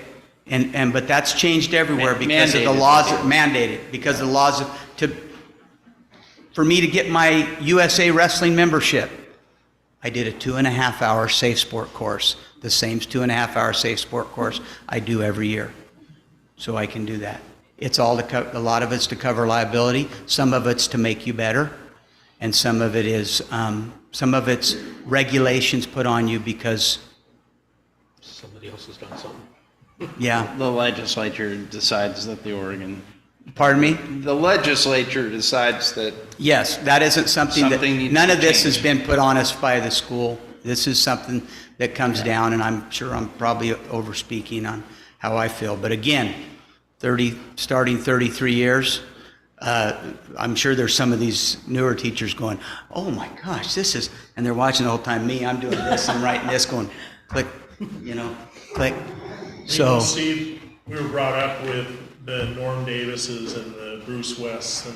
S11: But that's changed everywhere because of the laws mandated, because of the laws for me to get my USA Wrestling membership, I did a 2.5-hour safe sport course, the same 2.5-hour safe sport course I do every year. So I can do that. It's all a lot of it's to cover liability, some of it's to make you better, and some of it is some of it's regulations put on you because
S13: somebody else has done something.
S11: Yeah.
S12: The legislature decides that the Oregon
S11: Pardon me?
S12: The legislature decides that
S11: Yes, that isn't something
S12: Something
S11: that,
S12: needs
S11: none
S12: to
S11: of this has
S12: change.
S11: been put on us by the school. This is something that comes down, and I'm sure I'm probably over speaking on how I feel. But again, starting 33 years, I'm sure there's some of these newer teachers going, oh my gosh, this is, and they're watching the whole time me, I'm doing this, I'm writing this, going, click, click. So,
S5: Steve, we were brought up with the Norm Davises and the Bruce Wests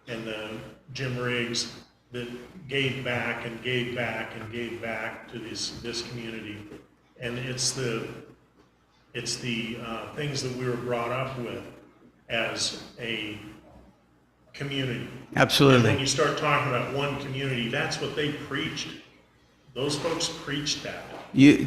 S5: and the Jim Riggs that gave back and gave back and gave back to this community. And it's the things that we were brought up with as a community.
S11: absolutely.
S5: And when you start talking about one community, that's what they preached. Those folks preached that.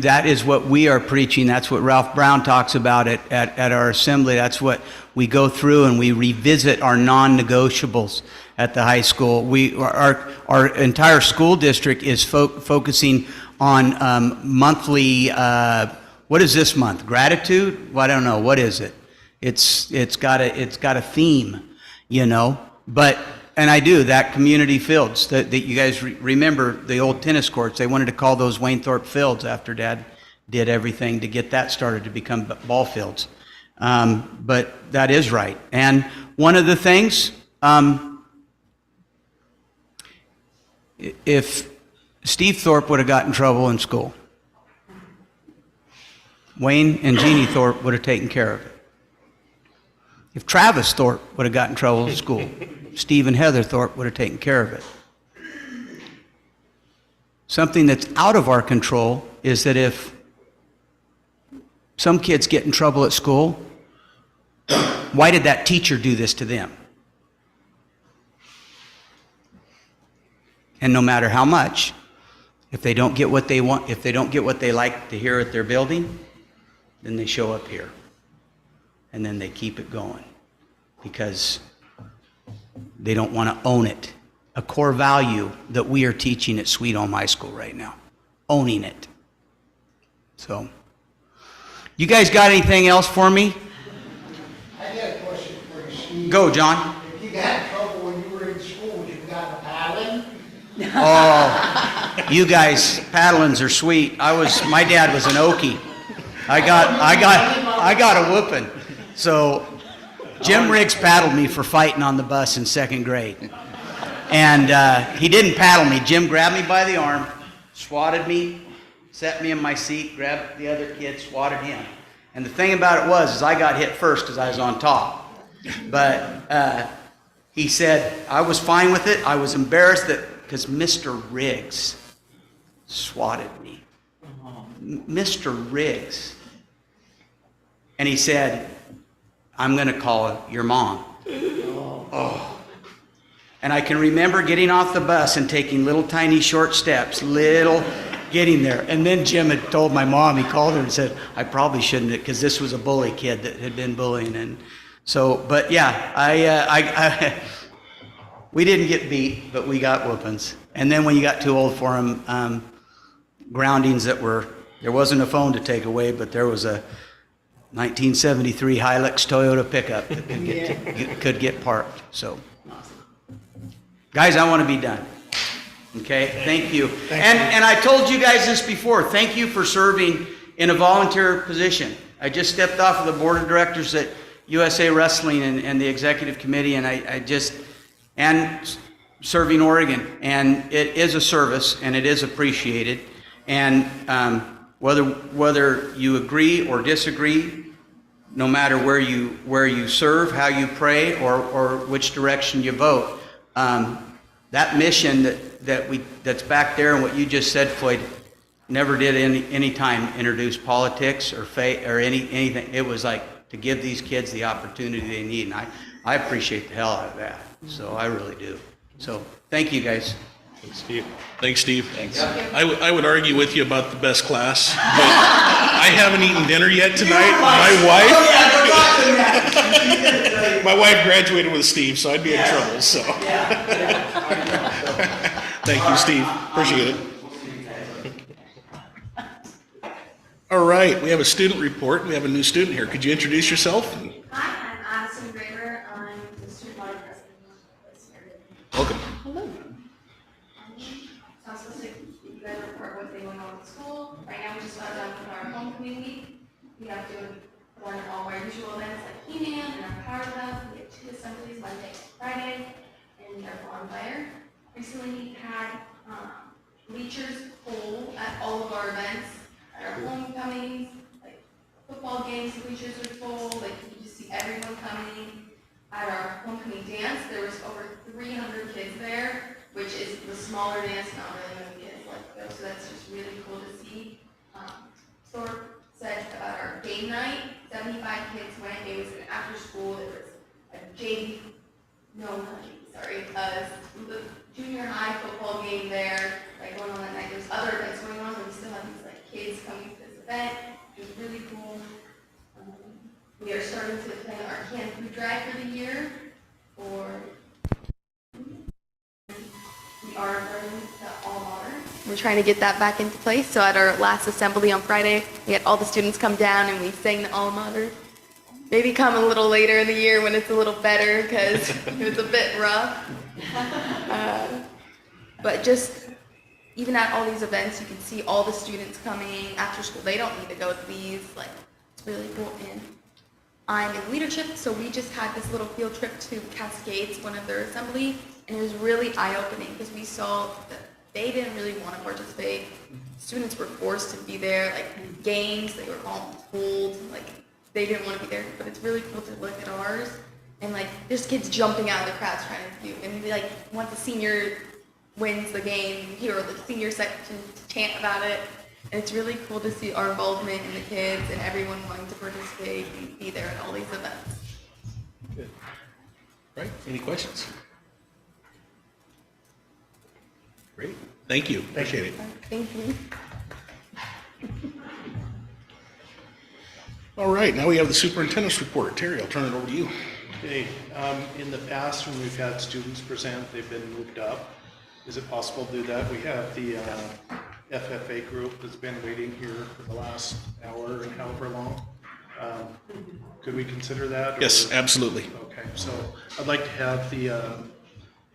S11: That is what we are preaching. That's what Ralph Brown talks about at our assembly. That's what we go through, and we revisit our non-negotiables at the high school. Our entire school district is focusing on monthly, what is this month? Gratitude? Well, I don't know. What is it? It's got a theme, But, and I do, that community fields, that you guys remember the old tennis courts. They wanted to call those Wayne-Thorpe Fields after Dad did everything to get that started to become ball fields. But that is right. And one of the things, if Steve Thorpe would have got in trouble in school, Wayne and Jeannie Thorpe would have taken care of it. If Travis Thorpe would have got in trouble in school, Steve and Heather Thorpe would have taken care of it. Something that's out of our control is that if some kids get in trouble at school, why did that teacher do this to them? And no matter how much, if they don't get what they want, if they don't get what they like to hear at their building, then they show up here. And then they keep it going because they don't want to own it. A core value that we are teaching at Sweet Home High School right now. Owning it. So, you guys got anything else for me?
S8: I got a question for you, Steve.
S11: Go, John.
S8: If you got in trouble when you were in school, would you have gotten a paddling?
S11: Oh, you guys, paddlings are sweet. My dad was an Okie. I got a whooping. So Jim Riggs paddled me for fighting on the bus in second grade. And he didn't paddle me. Jim grabbed me by the arm, swatted me, set me in my seat, grabbed the other kid, swatted him. And the thing about it was I got hit first because I was on top. But he said I was fine with it. I was embarrassed because Mr. Riggs swatted me. Mr. Riggs. And he said, I'm going to call your mom. Oh. And I can remember getting off the bus and taking little tiny short steps, getting there. And then Jim had told my mom, he called her and said, I probably shouldn't have, because this was a bully kid that had been bullying. And so, but yeah, we didn't get beat, but we got whoopings. And then when you got too old for them, groundings there wasn't a phone to take away, but there was a 1973 Hilux Toyota pickup that could get parked. So, guys, I want to be done. Okay, thank you. And I told you guys this before. Thank you for serving in a volunteer position. I just stepped off of the board of directors at USA Wrestling and the executive committee, and and serving Oregon. And it is a service, and it is appreciated. And whether you agree or disagree, no matter where you serve, how you pray, or which direction you vote, that mission that's back there and what you just said, Floyd, never did any time introduce politics or faith or anything. It was like to give these kids the opportunity they need, and I appreciate the hell out of that. So I really do. So thank you, guys.
S1: Thanks, Steve. Thanks. I would argue with you about the best class, but I haven't eaten dinner yet tonight. My wife graduated with Steve, so I'd be in trouble. So, thank you, Steve. Appreciate it. All right, we have a student report. We have a new student here. Could you introduce yourself?
S4: Hi, I'm Addison Graver. I'm
S13: report what's been going on with school. Right now, we just got done with our homecoming week. We have to run all our usual events like He-Man and our Power Cup. We have 2 assemblies Monday and Friday, and we are on fire. Recently, we had bleachers full at all of our events, at our homecomings, like football games, the bleachers are full, like you just see everyone coming. At our homecoming dance, there was over 300 kids there, which is the smaller dance, not really many kids like go, so that's just really cool to see. Thorpe said about our game night, 75 kids went, it was an after school, there was a the junior high football game there, like going on that night, there's other events going on, but we still have these like kids coming to this event, it was really cool. We are starting to plan our canned food drive for the year, we are learning the alma mater. We're trying to get that back into place, so at our last assembly on Friday, we had all the students come down and we sang the alma mater. Maybe come a little later in the year when it's a little better, because it was a bit rough. But just, even at all these events, you can see all the students coming after school. They don't need to go to these, like, it's really cool. And I'm in leadership, so we just had this little field trip to Cascades, one of their assembly, and it was really eye-opening because we saw that they didn't really want to participate. Students were forced to be there, like games, they were all told, like they didn't want to be there, but it's really cool to look at ours, and like there's kids jumping out of the crowds trying to do, and like once the senior wins the game, you hear the senior section chant about it. And it's really cool to see our involvement in the kids and everyone wanting to participate and be there at all these events.
S1: Good. Right, any questions? Great, thank you, appreciate it.
S13: Thank you.
S1: All right, now we have the superintendent's report. Terry, I'll turn it over to you.
S5: Okay, in the past, when we've had students present, they've been moved up. Is it possible to do that? We have the FFA group that's been waiting here for the last hour and however long. Could we consider that?
S1: Yes, absolutely.
S5: Okay, so I'd like to have the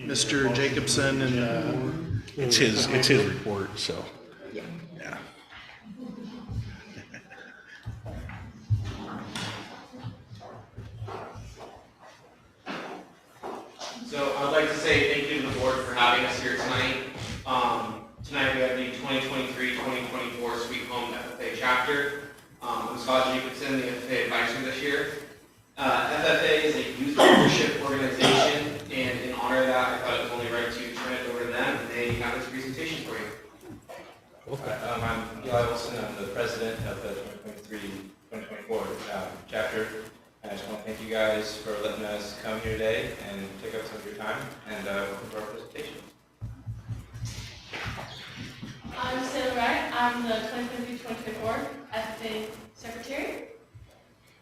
S5: Mr. Jacobson and
S1: It's his report, so. Yeah.
S14: So I'd like to say thank you to the board for having us here tonight. Tonight we have the 2023-2024 Sweet Home FFA chapter. I'm Scott Jacobson, the FFA advisor this year. FFA is a youth leadership organization, and in honor of that, I thought it was only right to turn it over to them, and they have this presentation for you.
S15: I'm Eli Wilson. I'm the president of the 2023-2024 chapter. And I just want to thank you guys for letting us come here today and take up some of your time, and welcome to our presentation.
S16: I'm Sarah Wright. I'm the 2023-2024 FFA secretary.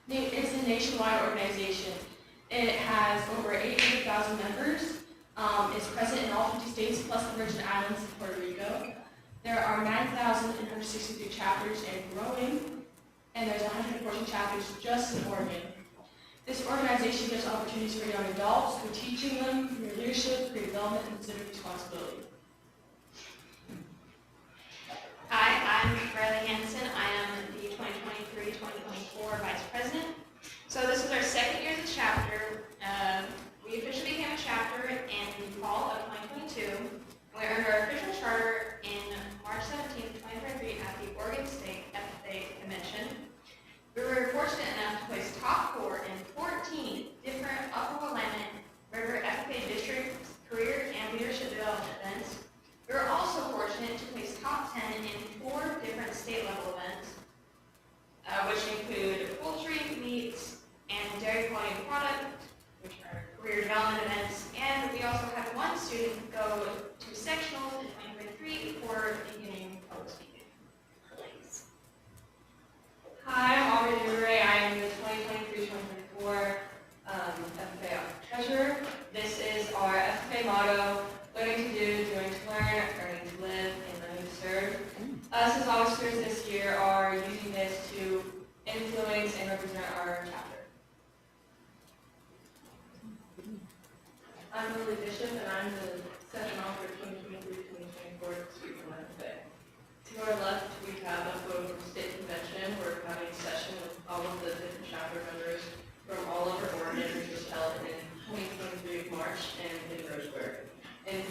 S16: It's a nationwide organization. It has over 800,000 members. It's present in all 50 states plus the Virgin Islands and Puerto Rico. There are 9,163 chapters and growing, and there's 114 chapters just in Oregon. This organization gives opportunities for young adults through teaching them through leadership, career development, and civic responsibility.
S17: Hi, I'm Riley Hansen. I am the 2023-2024 Vice President. So this is our second year as a chapter. We officially became a chapter in the fall of 2022. We earned our official charter in March 17, 2023 at the Oregon State FFA Convention. We were fortunate enough to place top 4 in 14 different Upper Willamette River FFA District career and leadership development events. We were also fortunate to place top 10 in 4 different state level events, which include poultry, meats, and dairy quality and product, which are career development events. And we also had one student go to sectionals in 2023 for beginning public speaking.
S16: Hi, I'm Aubrey Newray. I am the 2023-2024 FFA Treasurer. This is our FFA motto: learning to do, doing to learn, learning to live, and learning to serve. Us as officers this year are using this to influence and represent our chapter. I'm Lily Bishop, and I'm the session officer 2023-2024 Sweet Home FFA.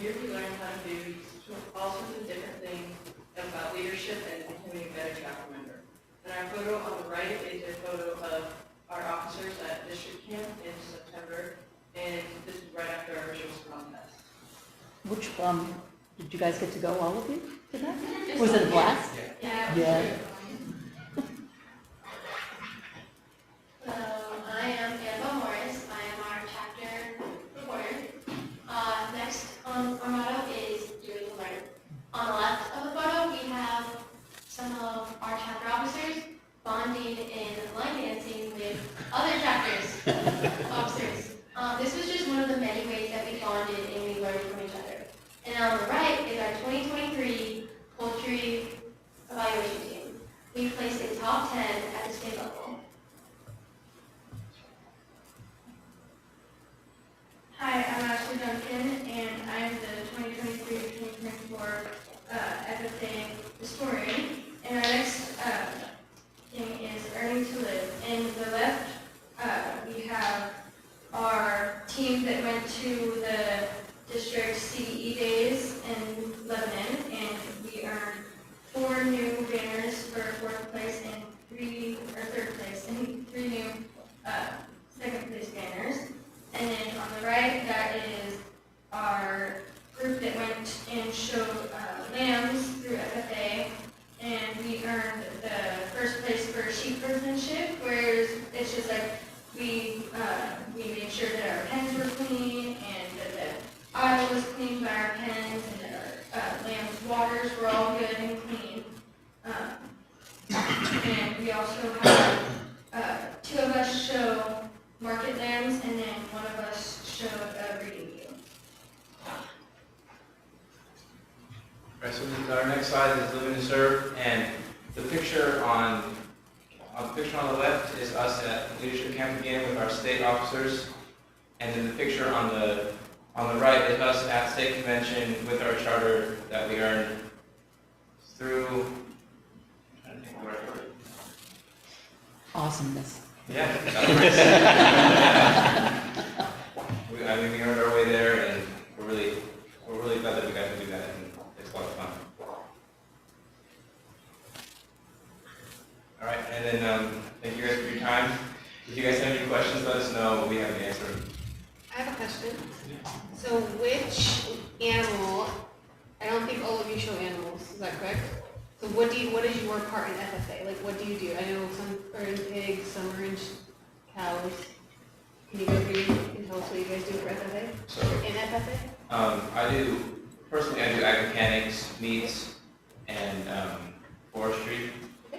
S18: here we learn how to do all sorts of different things about leadership and becoming a better chapter member. And our photo on the right is a photo of our officers at district camp in September, and this is right after our visuals contest.
S3: Which, did you guys get to go, all of you, to that? Was it a blast?
S17: Yeah.
S3: Yeah.
S17: So I am Annabelle Morris. I am our chapter reporter. Next on our motto is doing the learn. On the left of the photo, we have some of our chapter officers bonding in line dancing with other chapters officers. This was just one of the many ways that we bonded and we learned from each other. And on the right is our 2023 poultry evaluation team. We placed in top 10 at the state level. Hi, I'm Ashley Duncan, and I'm the 2023-2024 FFA historian. And our next thing is Earning to Live. In the left, we have our team that went to the district CDE days in Lebanon, and we earned 4 new banners for 4th place and 3rd place, and 3 new 2nd place banners. And then on the right, that is our group that went and showed lambs through FFA, and we earned the 1st place for sheepherdsmanship, where it's just like we made sure that our pens were clean and that the aisle was cleaned by our pens and that our lambs' waters were all good and clean. And we also have 2 of us show market lambs, and then 1 of us showed a breeding view.
S15: Right, so our next slide is Live and Serve, and the picture on the left is us at leadership camp again with our state officers, and then the picture on the right is us at state convention with our charter that we earned through. I'm trying to think of the right word.
S3: Awesomeness.
S15: Yeah. We earned our way there, and we're really glad that we got to do that, and it's a lot of fun. All right, and then thank you guys for your time. If you guys have any questions, let us know. We have an answer.
S19: I have a question. So which animal, I don't think all of you show animals, is that correct? So what is your part in FFA? Like, what do you do? I know some are in pigs, some are in cows. Can you go through and tell us what you guys do for FFA?
S15: So,
S19: in FFA?
S15: Personally, I do ag-mechanics, meats, and forestry.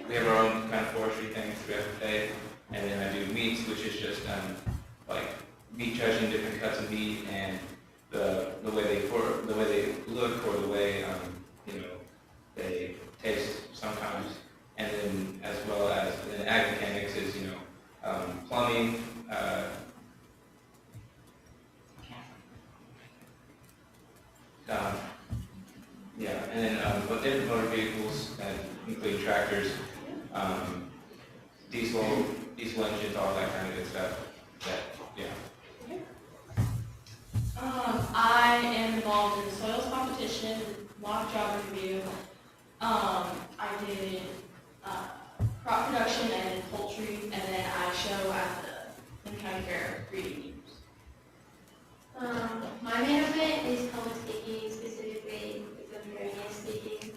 S15: We have our own kind of forestry thing through FFA, and then I do meats, which is just like meat judging different cuts of meat and the way they look or the way they taste sometimes, and then as well as in ag mechanics is plumbing. And then but different motor vehicles that include tractors, diesel engines, all that kind of good stuff.
S16: I am involved in the soils competition, mock job review. I did crop production and poultry, and then I show at the Lincoln County Fair breeding meetings.
S17: My main event is public speaking, specifically extemporaneous speaking,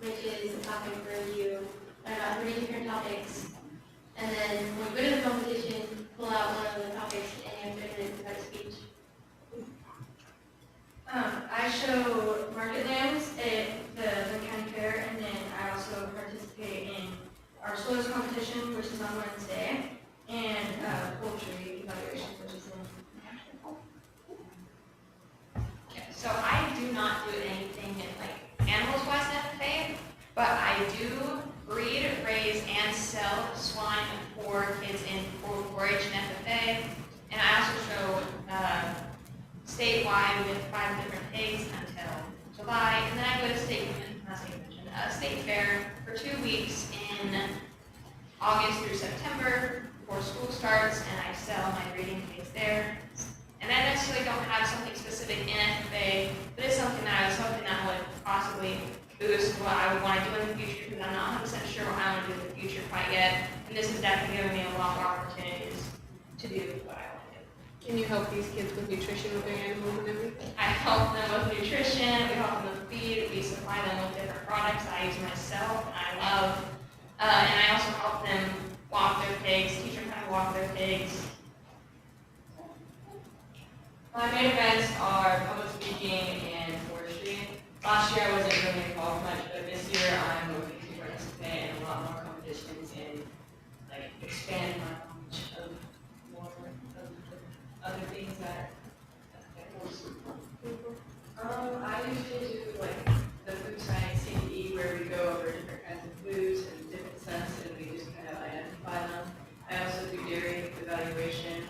S17: which is a topic for you. I have 3 different topics, and then when we go to the competition, pull out one of the topics and you have 30 minutes to write a speech. I show market lambs at the Lincoln County Fair, and then I also participate in our soils competition, which is on Wednesday, and poultry evaluations, which is in. So I do not do anything like animals-wise in FFA, but I do breed, raise, and sell swine for kids in 4-H and FFA, and I also show statewide with 5 different pigs until July, and then I go to state fair for 2 weeks in August through September before school starts, and I sell my breeding pigs there. And I necessarily don't have something specific in FFA, but it's something that I was hoping that would possibly boost what I would want to do in the future, because I'm not 100% sure what I want to do in the future quite yet. And this has definitely given me a lot more opportunities to do what I want to do.
S19: Can you help these kids with nutrition with their animals and everything?
S17: I help them with nutrition, we help them with feed, we supply them with different products that I use myself, and I love. And I also help them walk their pigs, teach them how to walk their pigs.
S18: My main events are public speaking and forestry. Last year I wasn't really involved much, but this year I'm looking to participate in a lot more competitions and like expand my knowledge of more of the other things that I usually do like the food science CDE where we go over different kinds of foods and different scents and we just kind of identify them. I also do dairy evaluation,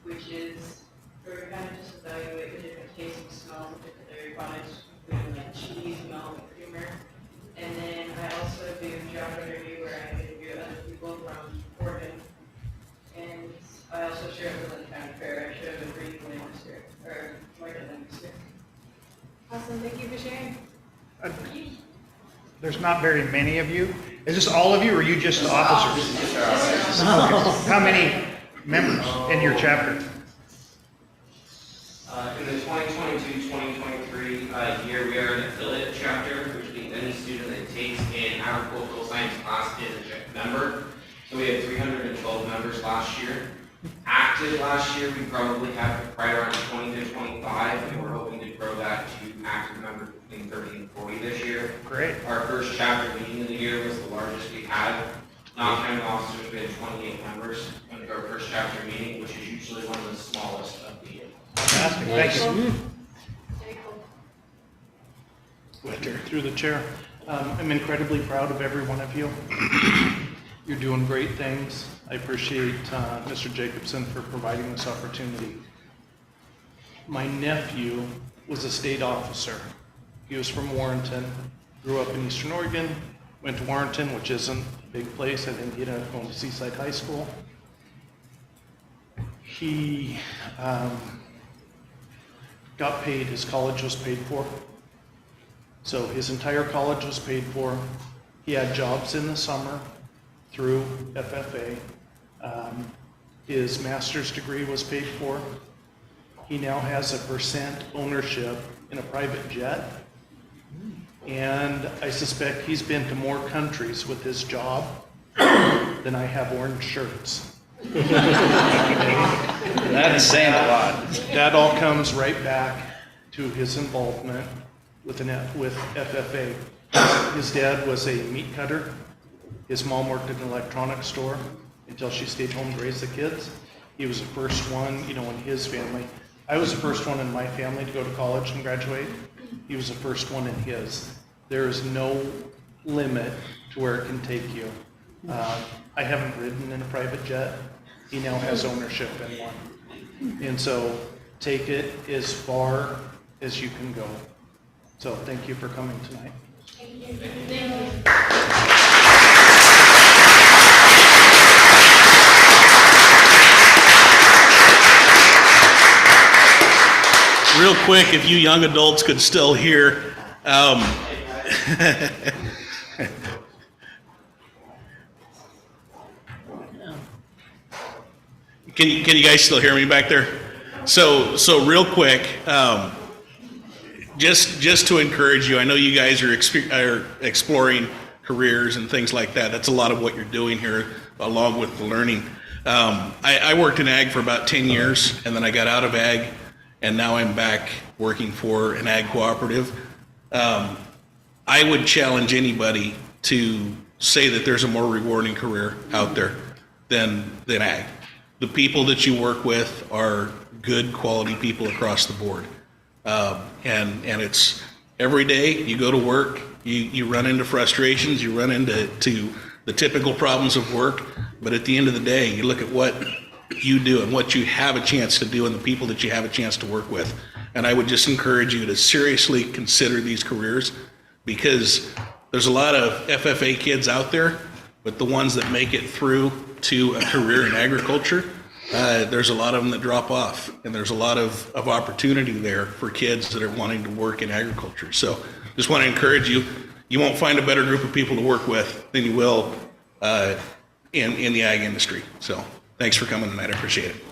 S18: which is where we kind of just evaluate the different tastes and smells of different dairy products, including like cheese, milk, and creamer. And then I also do job interview where I interview other people from Oregon. And I also share at the Lynn County Fair. I showed up for Eagle this year, or Market this year.
S19: Awesome, thank you for sharing.
S10: There's not very many of you. Is this all of you, or are you just officers? Okay. How many members in your chapter?
S14: In the 2022-2023 year, we are an affiliate chapter, which means any student that takes an agricultural science class is a member. So we had 312 members last year. Active last year, we probably had right around 20 to 25, and we're hoping to grow that to active members between 30 and 40 this year.
S10: Great.
S14: Our first chapter meeting of the year was the largest we had. Not counting officers, we had 28 members went to our first chapter meeting, which is usually one of the smallest of the year.
S10: Fantastic, thank you.
S5: Through the chair, I'm incredibly proud of every one of you. You're doing great things. I appreciate Mr. Jacobson for providing this opportunity. My nephew was a state officer. He was from Warrenton, grew up in Eastern Oregon, went to Warrenton, which isn't a big place. I think he ended up going to Seaside High School. He got paid, his college was paid for. So his entire college was paid for. He had jobs in the summer through FFA. His master's degree was paid for. He now has a % ownership in a private jet. And I suspect he's been to more countries with his job than I have orange shirts.
S12: That's saying a lot.
S5: That all comes right back to his involvement with FFA. His dad was a meat cutter. His mom worked at an electronics store until she stayed home to raise the kids. He was the first one, in his family. I was the first one in my family to go to college and graduate. He was the first one in his. There is no limit to where it can take you. I haven't ridden in a private jet. He now has ownership in one. And so take it as far as you can go. So thank you for coming tonight.
S1: Real quick, if you young adults could still hear, Can you guys still hear me back there? So real quick, just to encourage you, I know you guys are exploring careers and things like that. That's a lot of what you're doing here, along with the learning. I worked in ag for about 10 years, and then I got out of ag, and now I'm back working for an ag cooperative. I would challenge anybody to say that there's a more rewarding career out there than ag. The people that you work with are good quality people across the board. And it's every day you go to work, you run into frustrations, you run into the typical problems of work, but at the end of the day, you look at what you do and what you have a chance to do and the people that you have a chance to work with. And I would just encourage you to seriously consider these careers, because there's a lot of FFA kids out there, but the ones that make it through to a career in agriculture there's a lot of them that drop off, and there's a lot of opportunity there for kids that are wanting to work in agriculture. So just want to encourage you, you won't find a better group of people to work with than you will in the ag industry. So thanks for coming tonight, I appreciate it.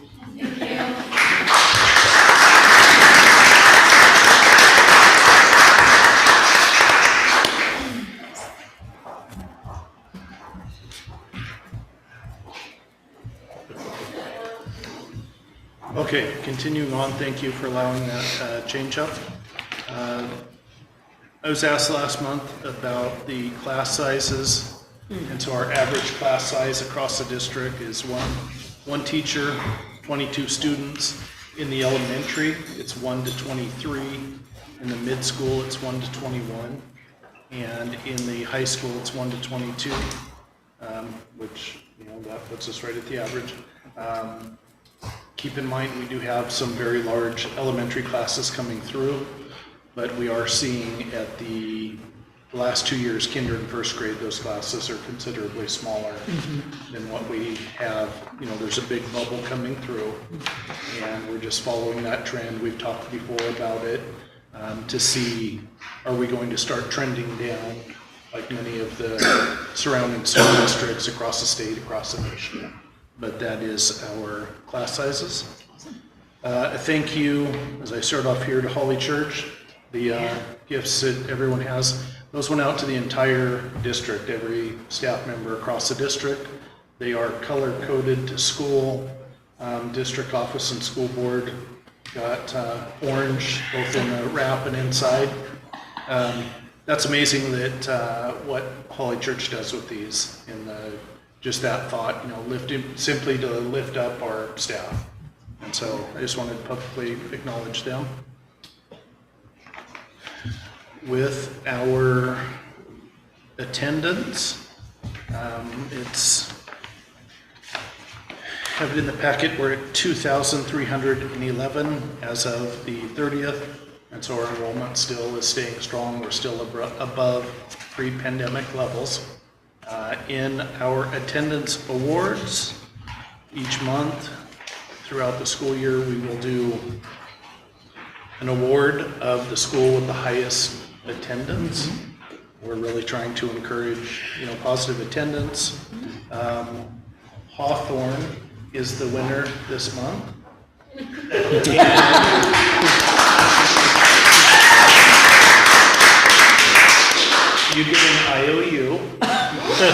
S5: Okay, continuing on, thank you for allowing that change up. I was asked last month about the class sizes, and so our average class size across the district is one teacher, 22 students. In the elementary, it's 1 to 23. In the mid school, it's 1 to 21. And in the high school, it's 1 to 22, which, that puts us right at the average. Keep in mind, we do have some very large elementary classes coming through, but we are seeing at the last 2 years, kinder and first grade, those classes are considerably smaller than what we have. There's a big bubble coming through, and we're just following that trend. We've talked before about it to see, are we going to start trending down like many of the surrounding school districts across the state, across the nation? But that is our class sizes. Thank you, as I start off here, to Holly Church. The gifts that everyone has, those went out to the entire district, every staff member across the district. They are color-coded to school. District office and school board got orange, both in the wrap and inside. That's amazing that what Holly Church does with these, and just that thought, simply to lift up our staff. And so I just wanted to publicly acknowledge them. With our attendance, it's have it in the packet. We're at 2,311 as of the 30th, and so our enrollment still is staying strong. We're still above pre-pandemic levels. In our attendance awards, each month throughout the school year, we will do an award of the school with the highest attendance. We're really trying to encourage, positive attendance. Hawthorne is the winner this month. You get an IOU. So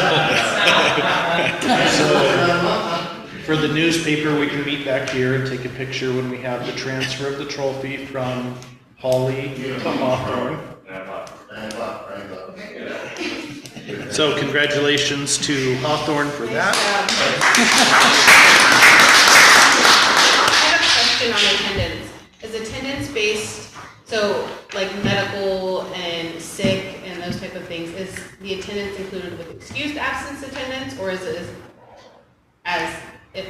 S5: for the newspaper, we can meet back here and take a picture when we have the transfer of the trophy from Holly to Hawthorne. So congratulations to Hawthorne for that.
S19: I have a question on attendance. Is attendance based, so like medical and sick and those type of things, is the attendance included with excused absence attendance, or is it as if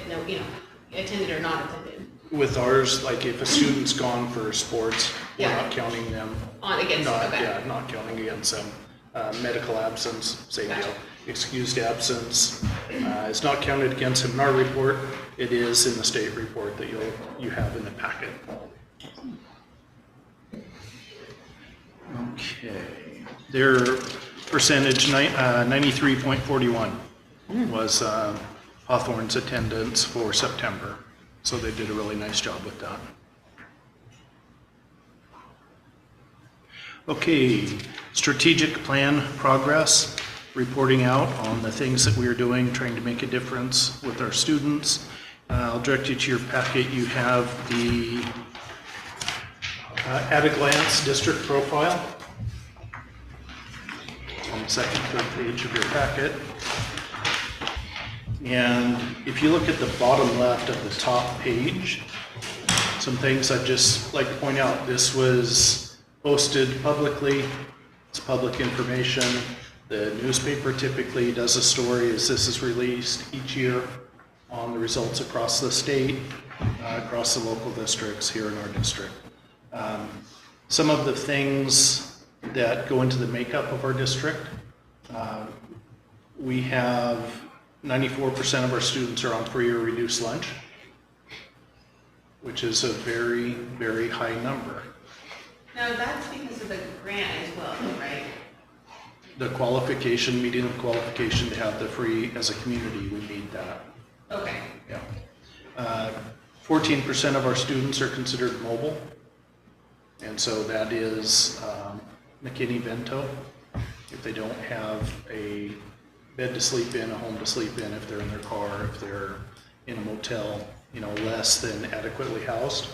S19: attended or not attended?
S5: With ours, like if a student's gone for sports, we're not counting them.
S19: Not
S5: counting against them. Medical absence, same deal. Excused absence is not counted against them in our report. It is in the state report that you have in the packet. Okay. Their percentage, 93.41 was Hawthorne's attendance for September. So they did a really nice job with that. Okay, strategic plan progress, reporting out on the things that we are doing, trying to make a difference with our students. I'll direct you to your packet. You have the at a glance district profile. It's on the second, third page of your packet. And if you look at the bottom left of the top page, some things I'd just like to point out. This was posted publicly. It's public information. The newspaper typically does a story as this is released each year on the results across the state, across the local districts here in our district. Some of the things that go into the makeup of our district, we have 94% of our students are on free or reduced lunch. which is a very, very high number.
S19: Now, that's because of the grant as well, right?
S5: The qualification, meeting the qualification to have the free, as a community, we need that.
S19: Okay.
S5: Yeah. 14% of our students are considered mobile. And so that is McKinney-Vento. If they don't have a bed to sleep in, a home to sleep in, if they're in their car, if they're in a motel, less than adequately housed.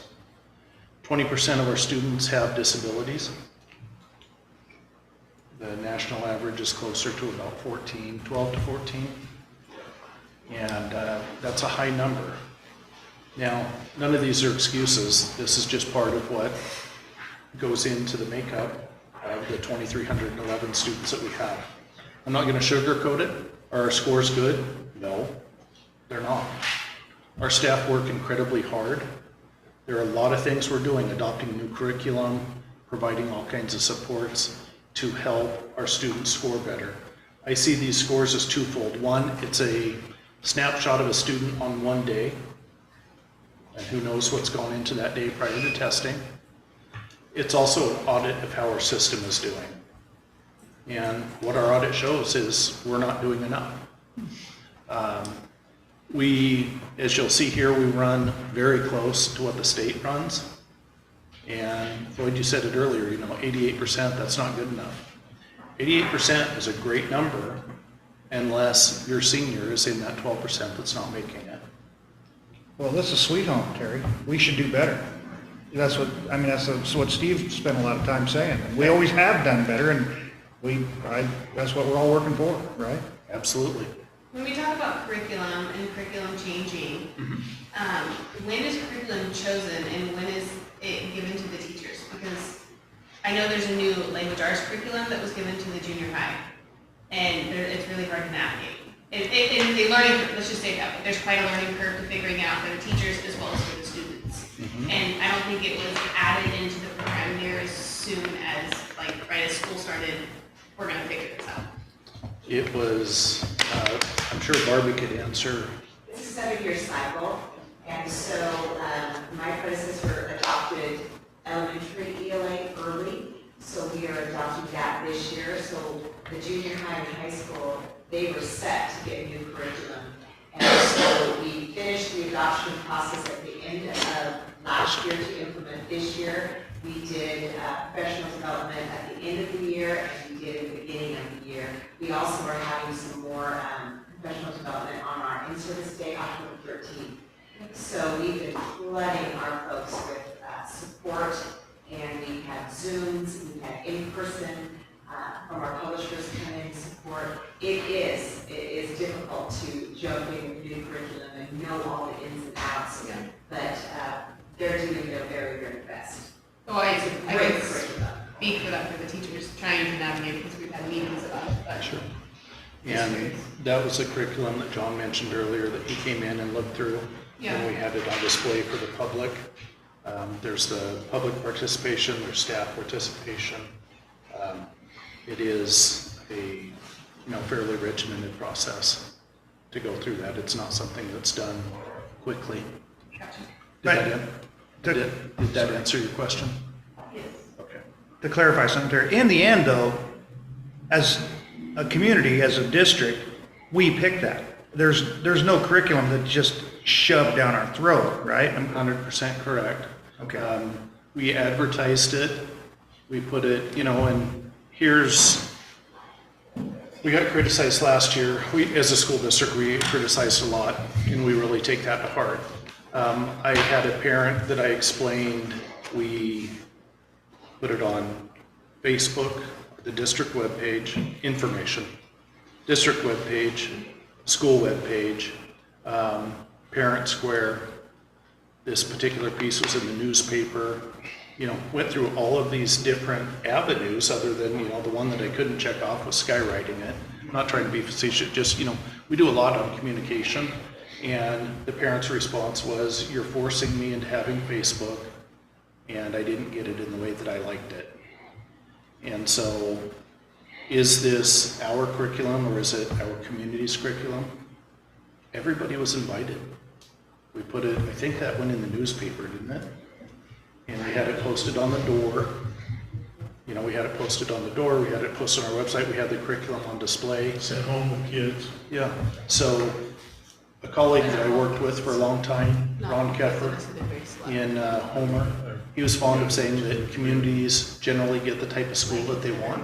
S5: 20% of our students have disabilities. The national average is closer to about 12 to 14. And that's a high number. Now, none of these are excuses. This is just part of what goes into the makeup of the 2,311 students that we have. I'm not going to sugarcoat it. Are our scores good? No, they're not. Our staff work incredibly hard. There are a lot of things we're doing, adopting new curriculum, providing all kinds of supports to help our students score better. I see these scores as twofold. One, it's a snapshot of a student on one day, and who knows what's gone into that day prior to testing. It's also an audit of how our system is doing. And what our audit shows is we're not doing enough. As you'll see here, we run very close to what the state runs. And Floyd, you said it earlier, 88%, that's not good enough. 88% is a great number unless your senior is in that 12% that's not making it.
S10: Well, this is Sweet Home, Terry. We should do better. That's what Steve spent a lot of time saying. We always have done better, and that's what we're all working for, right?
S5: Absolutely.
S19: When we talk about curriculum and curriculum changing, when is curriculum chosen and when is it given to the teachers? Because I know there's a new language arts curriculum that was given to the junior high, and it's really hard to navigate. The learning curve, let's just say that way. There's quite a learning curve to figuring out for the teachers as well as for the students. And I don't think it was added into the program near as soon as, right as school started, we're gonna figure this out.
S5: It was, I'm sure Barbie could answer.
S20: It's a 7-year cycle, and so my predecessor adopted elementary ELA early, so we are adopting that this year. So the junior high and high school, they were set to get new curriculum. And so we finished the adoption process at the end of last year to implement this year. We did professional development at the end of the year, and we did at the beginning of the year. We also are having some more professional development on our in-service day, October 13th. So we've been flooding our folks with support, and we've had Zooms, we've had in-person from our publishers come in to support. It is difficult to jump in with new curriculum and know all the ins and outs, but they're doing their very, very best.
S19: Oh, I
S20: great
S19: would
S20: curriculum.
S19: speak for that for the teachers trying to navigate because we've had meetings about it. But
S5: Sure. And that was a curriculum that John mentioned earlier that he came in and looked through.
S19: Yeah.
S5: And we had it on display for the public. There's the public participation, there's staff participation. It is a fairly regimented process to go through that. It's not something that's done quickly. Did that answer your question?
S19: Yes.
S5: Okay.
S10: To clarify something, Terry, in the end though, as a community, as a district, we pick that. There's no curriculum that's just shoved down our throat, right?
S5: 100% correct.
S10: Okay.
S5: We advertised it, we put it, and we got criticized last year. As a school district, we criticized a lot, and we really take that to heart. I had a parent that I explained, we put it on Facebook, the district webpage, information, district webpage, school webpage, Parent Square. This particular piece was in the newspaper. Went through all of these different avenues other than, the one that I couldn't check off was skywriting it. I'm not trying to be facetious, just, we do a lot on communication. And the parent's response was, you're forcing me into having Facebook, and I didn't get it in the way that I liked it. And so, is this our curriculum or is it our community's curriculum? Everybody was invited. We put it, I think that went in the newspaper, didn't it? And we had it posted on the door. You know, we had it posted on the door, we had it posted on our website, we had the curriculum on display. Sent home with kids. Yeah, so a colleague that I worked with for a long time, Ron Keffer, in Homer, he was fond of saying that communities generally get the type of school that they want.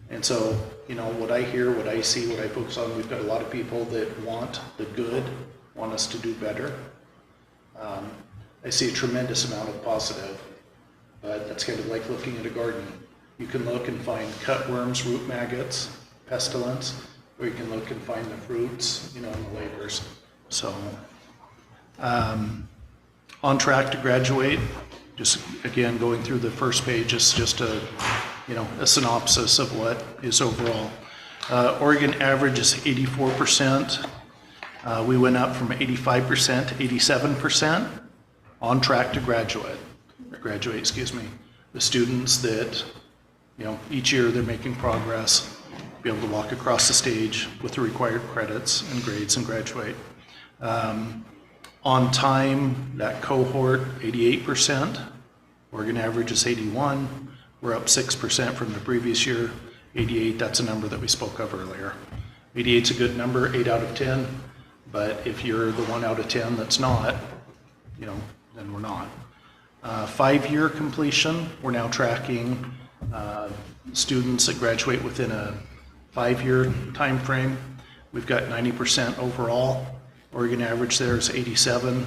S5: And so, you know, what I hear, what I see, what I focus on, we've got a lot of people that want the good, want us to do better. I see a tremendous amount of positive, but that's kind of like looking at a garden. You can look and find cutworms, root maggots, pestilence, or you can look and find the fruits, you know, and the labors. So, on track to graduate. Just again, going through the first page is just a, you know, a synopsis of what is overall. Oregon average is 84%. We went up from 85% to 87%. On track to graduate, excuse me. The students that, you know, each year they're making progress, be able to walk across the stage with the required credits and grades and graduate. On time, that cohort, 88%. Oregon average is 81. We're up 6% from the previous year. 88, that's a number that we spoke of earlier. 88's a good number, 8 out of 10. But if you're the 1 out of 10 that's not, you know, then we're not. 5-year completion, we're now tracking students that graduate within a 5-year time frame. We've got 90% overall. Oregon average there is 87.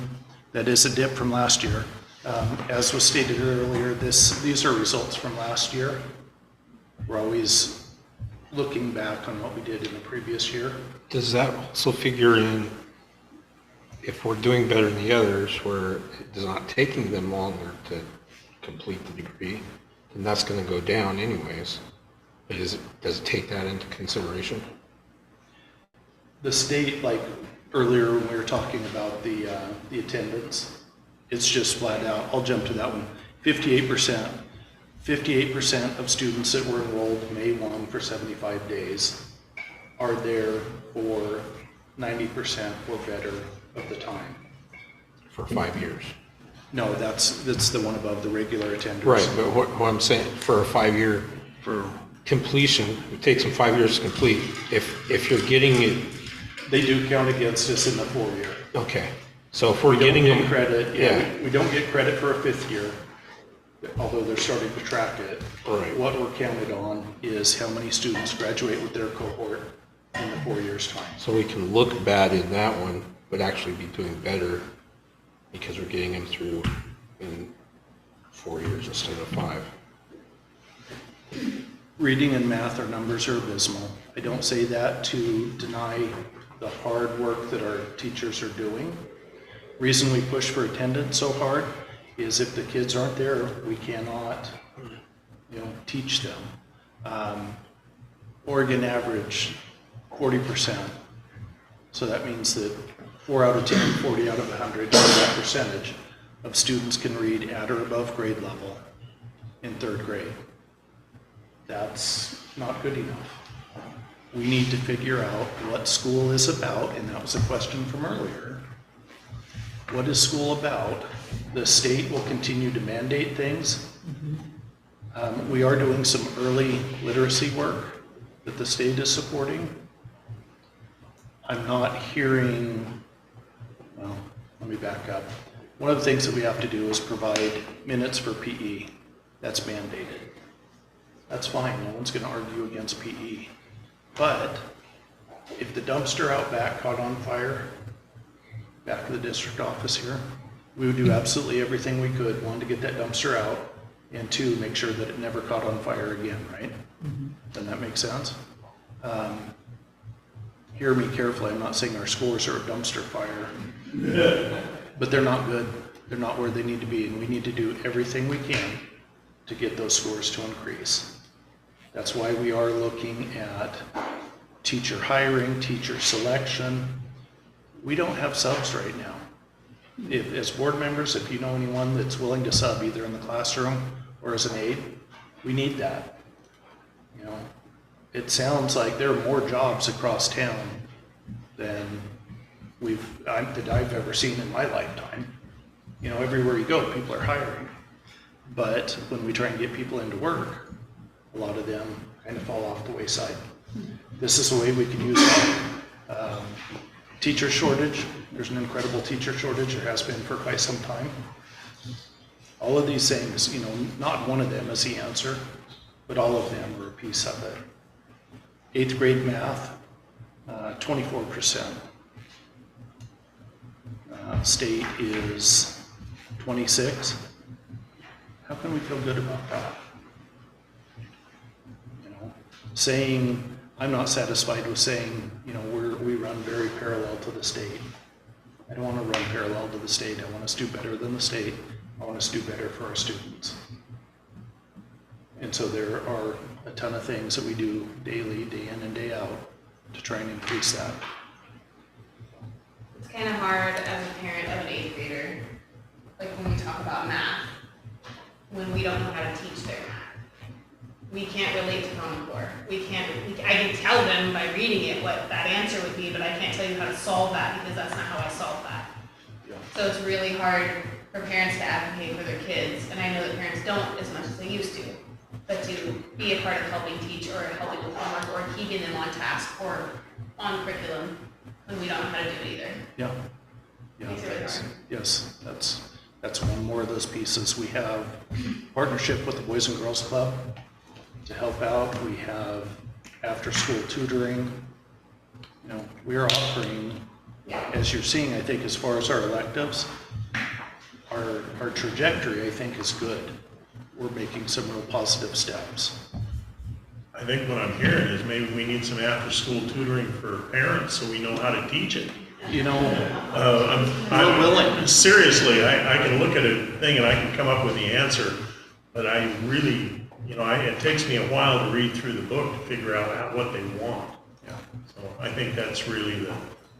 S5: That is a dip from last year. As was stated earlier, these are results from last year. We're always looking back on what we did in the previous year.
S21: Does that also figure in if we're doing better than the others, where it's not taking them longer to complete the degree, then that's going to go down anyways? But does it take that into consideration?
S5: The state, like earlier when we were talking about the attendance, it's just flat out. I'll jump to that one. 58%. 58% of students that were enrolled May 1 for 75 days are there for 90% or better of the time.
S21: For 5 years?
S5: No, that's the one above the regular attenders.
S21: Right, but what I'm saying, for a 5-year completion, it takes them 5 years to complete. If you're getting it,
S5: they do count against us in the 4-year.
S21: Okay, so if we're getting them
S5: credit, we don't get credit for a 5th year, although they're starting to track it.
S21: Right.
S5: What we're counted on is how many students graduate with their cohort in the 4 years' time.
S21: So we can look bad in that one, but actually be doing better because we're getting them through in 4 years instead of 5.
S5: Reading and math, our numbers are abysmal. I don't say that to deny the hard work that our teachers are doing. Reason we push for attendance so hard is if the kids aren't there, we cannot, you know, teach them. Oregon average 40%. So that means that 4 out of 10, 40 out of 100, that percentage of students can read at or above grade level in 3rd grade. That's not good enough. We need to figure out what school is about, and that was a question from earlier. What is school about? The state will continue to mandate things. We are doing some early literacy work that the state is supporting. I'm not hearing, well, let me back up. One of the things that we have to do is provide minutes for PE. That's mandated. That's fine, no one's going to argue against PE. But if the dumpster out back caught on fire, back to the district office here, we would do absolutely everything we could, 1, to get that dumpster out, and 2, make sure that it never caught on fire again, right? Doesn't that make sense? Hear me carefully, I'm not saying our scores are a dumpster fire, but they're not good. They're not where they need to be, and we need to do everything we can to get those scores to increase. That's why we are looking at teacher hiring, teacher selection. We don't have subs right now. If, as board members, if you know anyone that's willing to sub either in the classroom or as an aide, we need that. You know, it sounds like there are more jobs across town than
S10: that I've ever seen in my lifetime. You know, everywhere you go, people are hiring. But when we try and get people into work, a lot of them kind of fall off the wayside. This is a way we can use that. Teacher shortage, there's an incredible teacher shortage, there has been for quite some time. All of these things, you know, not one of them is the answer, but all of them are a piece of it. 8th grade math, 24%. State is 26. How can we feel good about that? You know, saying, I'm not satisfied with saying, you know, we run very parallel to the state. I don't want to run parallel to the state. I want us to do better than the state. I want us to do better for our students. And so there are a ton of things that we do daily, day in and day out, to try and increase that.
S19: It's kind of hard as a parent of an 8th grader, like when we talk about math, when we don't know how to teach their math. We can't relate to Common Core. I can tell them by reading it what that answer would be, but I can't tell you how to solve that because that's not how I solve that.
S10: Yeah.
S19: So it's really hard for parents to advocate for their kids, and I know that parents don't as much as they used to, but to be a part of helping teach or helping with homework or keeping them on task or on curriculum when we don't know how to do it either.
S10: Yeah. Yeah.
S19: Makes it really hard.
S10: Yes, that's one more of those pieces. We have partnership with the Boys and Girls Club to help out. We have after-school tutoring. You know, we are offering, as you're seeing, I think, as far as our electives, our trajectory, I think, is good. We're making some real positive steps.
S5: I think what I'm hearing is maybe we need some after-school tutoring for parents so we know how to teach it.
S10: You know,
S5: I'm willing. Seriously, I can look at a thing and I can come up with the answer, but I really, you know, it takes me a while to read through the book to figure out what they want.
S10: Yeah.
S5: So I think that's really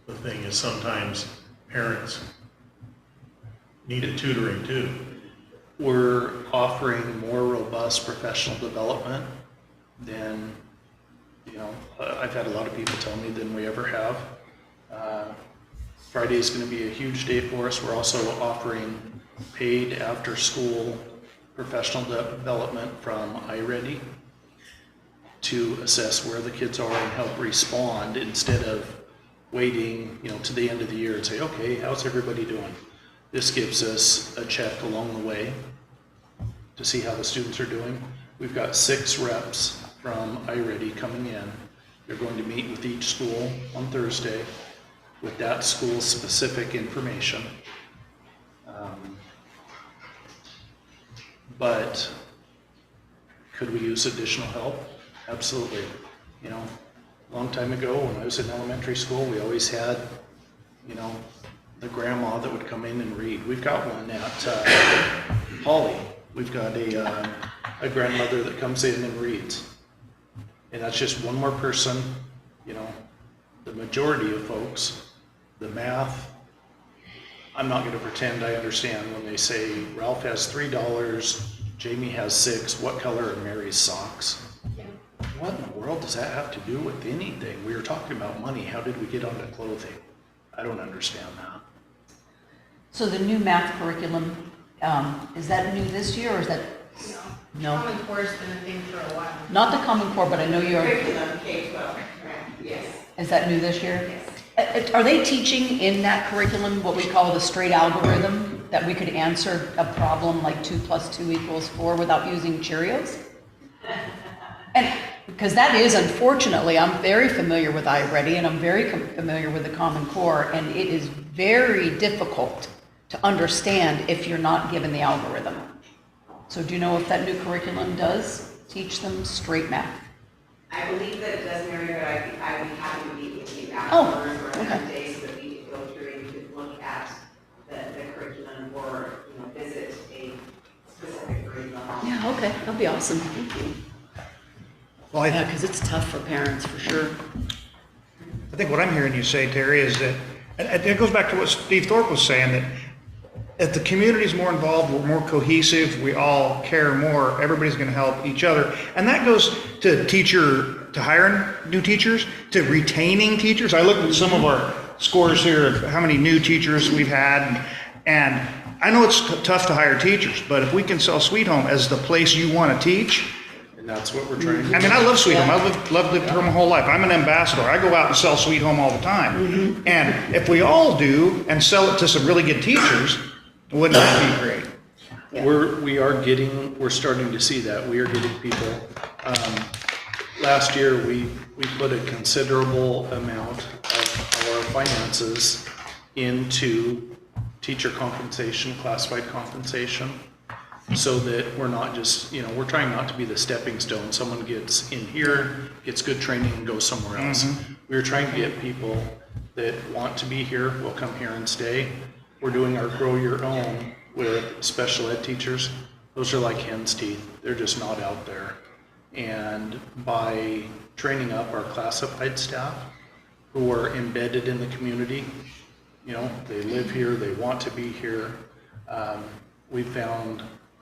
S5: the thing is sometimes parents need a tutoring too.
S10: We're offering more robust professional development than, you know, I've had a lot of people tell me than we ever have. Friday is going to be a huge day for us. We're also offering paid after-school professional development from iReady to assess where the kids are and help respond instead of waiting, you know, to the end of the year and say, okay, how's everybody doing? This gives us a check along the way to see how the students are doing. We've got 6 reps from iReady coming in. They're going to meet with each school on Thursday with that school's specific information. But could we use additional help? Absolutely. You know, a long time ago when I was in elementary school, we always had, you know, the grandma that would come in and read. We've got one at Holly. We've got a grandmother that comes in and reads. And that's just one more person. You know, the majority of folks, the math, I'm not going to pretend I understand when they say Ralph has $3, Jamie has 6, what color are Mary's socks?
S19: Yeah.
S10: What in the world does that have to do with anything? We were talking about money. How did we get onto clothing? I don't understand that.
S3: So the new math curriculum, is that new this year or is that? No.
S19: Common Core has been a thing for a while.
S3: Not the Common Core, but I know you're.
S20: Curriculum, K-12, yes.
S3: Is that new this year?
S20: Yes.
S3: Are they teaching in that curriculum what we call the straight algorithm, that we could answer a problem like 2 + 2 = 4 without using Cheerios? And because that is, unfortunately, I'm very familiar with iReady and I'm very familiar with the Common Core, and it is very difficult to understand if you're not given the algorithm. So do you know if that new curriculum does teach them straight math?
S20: I believe that it does, Mary, but I would be happy to meet with you
S3: Oh,
S20: afterwards or another
S3: okay.
S20: day so that we could go through and you could look at the curriculum or, you know, visit a specific grade level.
S3: Yeah, okay, that'll be awesome. Thank you.
S10: Well,
S3: Yeah, because it's tough for parents, for sure.
S10: I think what I'm hearing you say, Terry, is that, and it goes back to what Steve Thorpe was saying, that if the community's more involved, we're more cohesive, we all care more, everybody's going to help each other. And that goes to hiring new teachers, to retaining teachers. I looked at some of our scores here of how many new teachers we've had. And I know it's tough to hire teachers, but if we can sell Sweet Home as the place you want to teach,
S5: And that's what we're trying to do.
S10: I mean, I love Sweet Home. I've loved it for my whole life. I'm an ambassador. I go out and sell Sweet Home all the time. And if we all do and sell it to some really good teachers, wouldn't that be great?
S5: We're starting to see that. We are getting people. Last year, we put a considerable amount of our finances into teacher compensation, classified compensation, so that we're not just, we're trying not to be the stepping stone. Someone gets in here, gets good training, and goes somewhere else. We're trying to get people that want to be here, will come here and stay. We're doing our Grow Your Own with special ed teachers. Those are like hen's teeth. They're just not out there. And by training up our classified staff who are embedded in the community, they live here, they want to be here, we found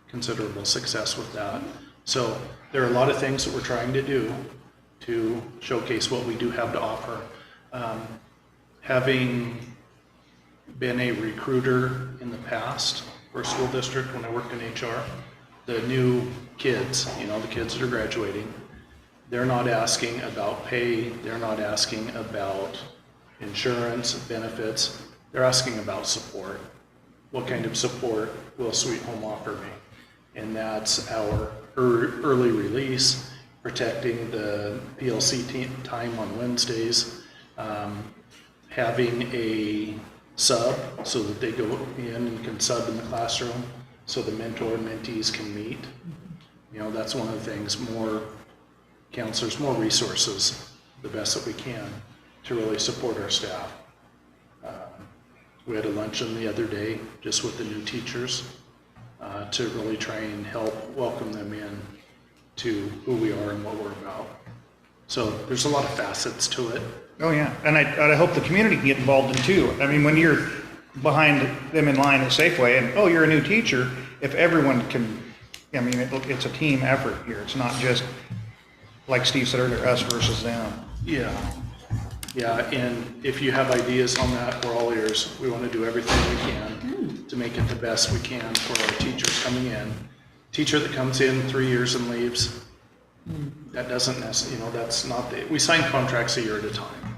S5: considerable success with that. So there are a lot of things that we're trying to do to showcase what we do have to offer. Having been a recruiter in the past for a school district when I worked in HR, the new kids, the kids that are graduating, they're not asking about pay, they're not asking about insurance, benefits, they're asking about support. What kind of support will Sweet Home offer me? And that's our early release, protecting the PLC time on Wednesdays, having a sub so that they go in and can sub in the classroom so the mentor and mentees can meet. That's one of the things, more counselors, more resources, the best that we can to really support our staff. We had a luncheon the other day just with the new teachers to really try and help welcome them in to who we are and what we're about. So there's a lot of facets to it.
S10: Oh, yeah. And I hope the community can get involved in too. I mean, when you're behind them in line at Safeway and, you're a new teacher, if everyone can, it's a team effort here. It's not just, like Steve said earlier, us versus them.
S5: Yeah, and if you have ideas on that, we're all ears. We want to do everything we can to make it the best we can for our teachers coming in. Teacher that comes in 3 years and leaves, that doesn't necessarily, that's not we sign contracts a year at a time,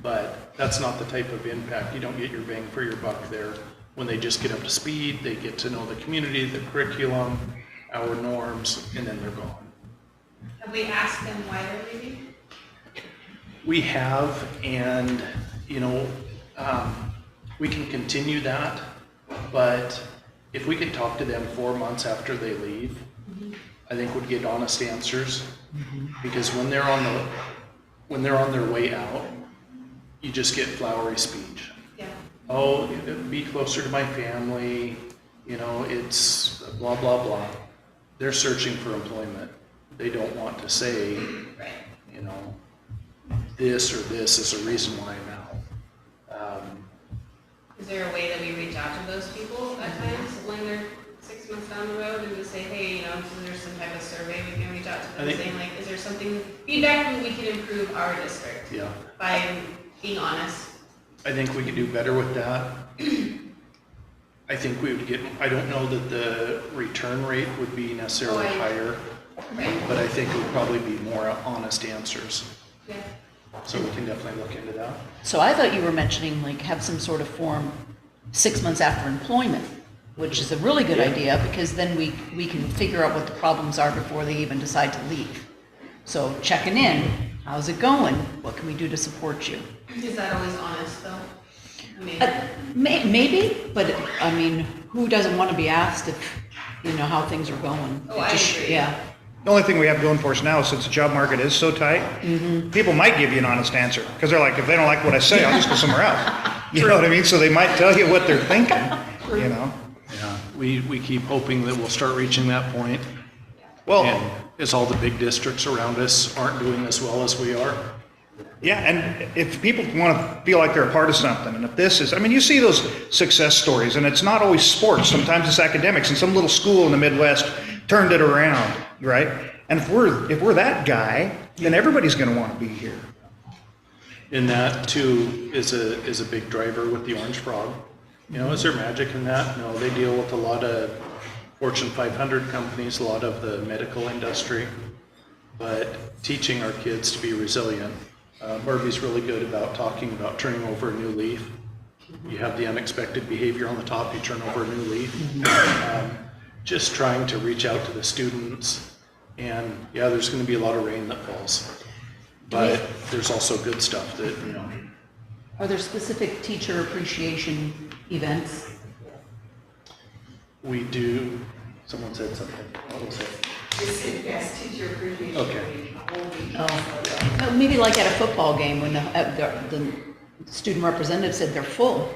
S5: but that's not the type of impact. You don't get your bang for your buck there. When they just get up to speed, they get to know the community, the curriculum, our norms, and then they're gone.
S17: Have we asked them why they're leaving?
S5: We have, and, we can continue that, but if we could talk to them 4 months after they leave, I think we'd get honest answers, because when they're on their way out, you just get flowery speech.
S17: Yeah.
S5: Oh, be closer to my family, it's blah, blah, blah. They're searching for employment. They don't want to say, this or this is a reason why I'm out.
S18: Is there a way that we reach out to those people at times when they're 6 months down the road and just say, hey, is there some type of survey we can reach out to them saying, is there something, feedback we can improve our district?
S5: Yeah.
S18: By being honest.
S5: I think we could do better with that. I think we would get, I don't know that the return rate would be necessarily higher, but I think it would probably be more honest answers.
S18: Yeah.
S5: So we can definitely look into that.
S6: So I thought you were mentioning have some sort of form 6 months after employment, which is a really good idea, because then we can figure out what the problems are before they even decide to leave. So checking in, how's it going? What can we do to support you?
S18: Is that always honest though?
S6: Maybe, but who doesn't want to be asked if, how things are going?
S18: Oh, I agree.
S6: Yeah.
S10: The only thing we have going for us now, since the job market is so tight, people might give you an honest answer. Because they're like, if they don't like what I say, I'll just go somewhere else. You know what I mean? So they might tell you what they're thinking,
S5: Yeah, we keep hoping that we'll start reaching that point.
S10: Well,
S5: and as all the big districts around us aren't doing as well as we are.
S10: Yeah, and if people want to feel like they're a part of something, and if this is, you see those success stories, and it's not always sports, sometimes it's academics, and some little school in the Midwest turned it around, right? And if we're that guy, then everybody's going to want to be here.
S5: And that too is a big driver with the Orange Frog. You know, is there magic in that? No, they deal with a lot of Fortune 500 companies, a lot of the medical industry, but teaching our kids to be resilient. Barbie's really good about talking about turning over a new leaf. You have the unexpected behavior on the top, you turn over a new leaf. Just trying to reach out to the students, and yeah, there's going to be a lot of rain that falls, but there's also good stuff that, you know.
S6: Are there specific teacher appreciation events?
S5: We do, someone said something, what was it?
S20: Yes, teacher appreciation.
S5: Okay.
S6: Oh, maybe like at a football game when the student representative said they're full.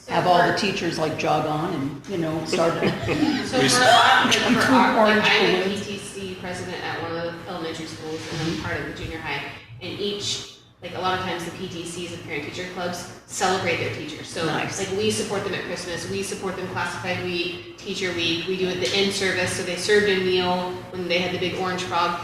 S6: Have all the teachers like jog on and, you know, start.
S19: So for a lot, like for our,
S6: Orange
S19: like I'm a
S6: balloons.
S19: PTC president at one of the elementary schools, and I'm part of the junior high. And each, like a lot of times the PTCs and parent-teacher clubs celebrate their teachers. So
S6: Nice.
S19: like we support them at Christmas, we support them Classified Week, Teacher Week. We do it the in-service, so they served a meal when they had the big Orange Frog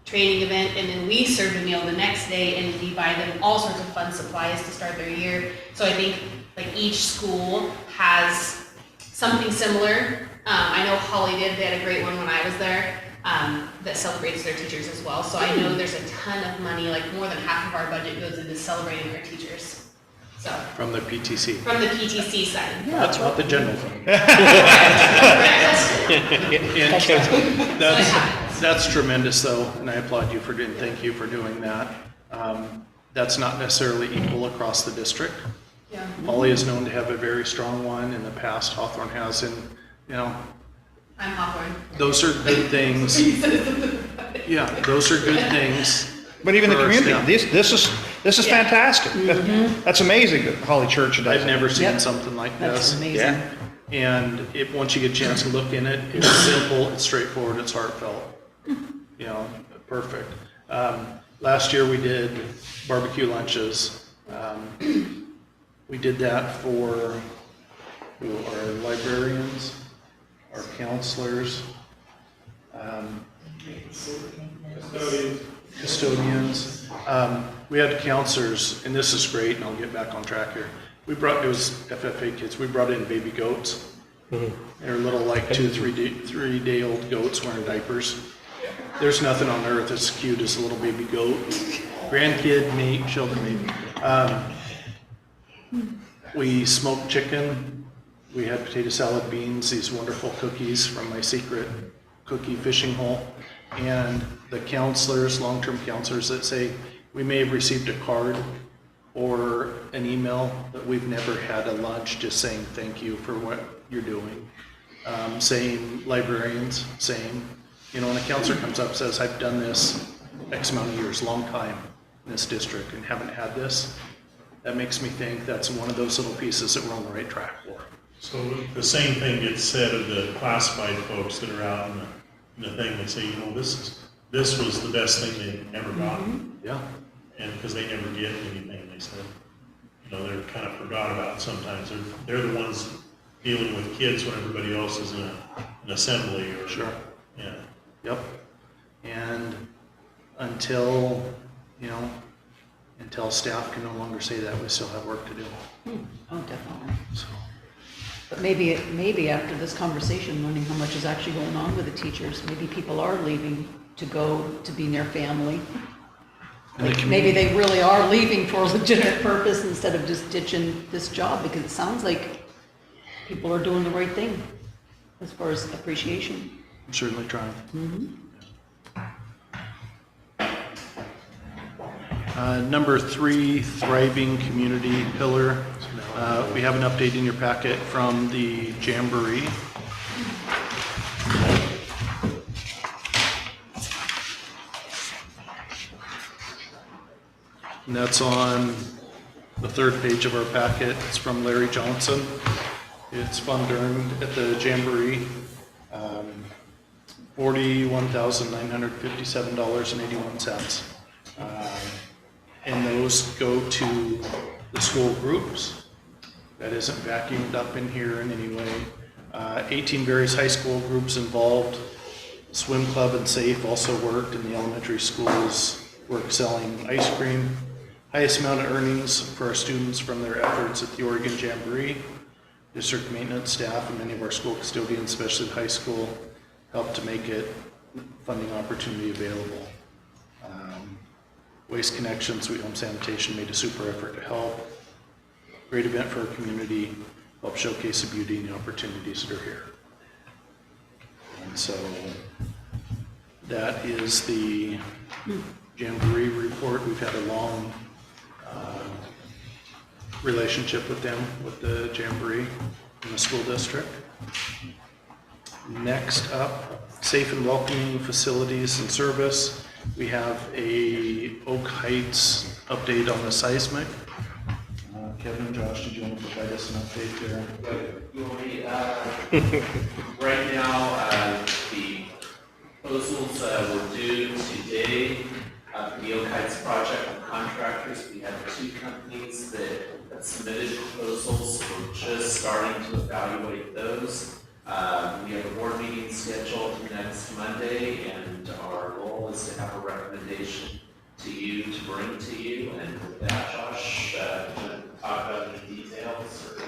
S19: training event, and then we served a meal the next day, and we buy them all sorts of fun supplies to start their year. So I think like each school has something similar. I know Holly did, they had a great one when I was there, that celebrates their teachers as well. So I know there's a ton of money, like more than half of our budget goes into celebrating our teachers. So,
S5: From the PTC.
S19: from the PTC side.
S5: That's not the general fund. That's tremendous though, and I applaud you for doing, thank you for doing that. That's not necessarily equal across the district.
S19: Yeah.
S5: Holly is known to have a very strong one in the past, Hawthorne has, and, you know,
S19: I'm Hawthorne.
S5: those are good things. Yeah, those are good things.
S10: But even the
S5: for our
S10: community,
S5: staff.
S10: this is fantastic. That's amazing that Holly Church does
S5: I've
S10: it.
S5: never seen
S6: Yep.
S5: something like
S6: That's
S5: this.
S6: amazing.
S5: Yeah. And once you get a chance to look in it, it's simple, it's straightforward, it's heartfelt. You know, perfect. Last year we did barbecue lunches. We did that for our librarians, our counselors, custodians. We had counselors, and this is great, and I'll get back on track here. It was FFA kids, we brought in baby goats. They're little like 3-day-old goats wearing diapers. There's nothing on earth as cute as a little baby goat. Grandkid, me, children, maybe. We smoked chicken. We had potato salad, beans, these wonderful cookies from my secret cookie fishing hole. And the counselors, long-term counselors that say, we may have received a card or an email, but we've never had a lunch just saying thank you for what you're doing. Same librarians, same. You know, when a counselor comes up and says, I've done this X amount of years, long time in this district and haven't had this, that makes me think that's one of those little pieces that we're on the right track for. So the same thing gets said of the classified folks that are out in the thing, they say, you know, this was the best thing they've ever gotten. Yeah. And because they never get anything, they said. You know, they're kind of forgot about sometimes. They're the ones dealing with kids when everybody else is in an assembly or. Sure. Yeah. Yep. And until staff can no longer say that, we still have work to do.
S6: Oh, definitely.
S5: So.
S6: But maybe after this conversation, learning how much is actually going on with the teachers, maybe people are leaving to go to be near family. Like maybe they really are leaving for a legitimate purpose instead of just ditching this job, because it sounds like people are doing the right thing as far as appreciation.
S5: I'm certainly trying. Number 3, thriving community pillar. We have an update in your packet from the Jamboree. And that's on the 3rd page of our packet. It's from Larry Johnson. It's fund earned at the Jamboree. $41,957.81. And those go to the school groups. That isn't vacuumed up in here in any way. 18 various high school groups involved. Swim Club and SAFE also worked, and the elementary schools were selling ice cream. highest amount of earnings for our students from their efforts at the Oregon Jamboree. District maintenance staff and many of our school custodians, especially the high school, helped to make it funding opportunity available. Waste Connections, Sweet Home Sanitation made a super effort to help. Great event for our community, help showcase the beauty and the opportunities that are here. And so that is the Jamboree report. We've had a long relationship with them, with the Jamboree in the school district. Next up, safe and welcoming facilities and service. We have a Oak Heights update on the seismic. Kevin, Josh, did you want to provide us an update there?
S7: Right now, the proposals were due today for the Oak Heights project with contractors. We have 2 companies that have submitted proposals. We're just starting to evaluate those. We have a board meeting scheduled next Monday, and our goal is to have a recommendation to you to bring to you. And with that, Josh, talk about any details or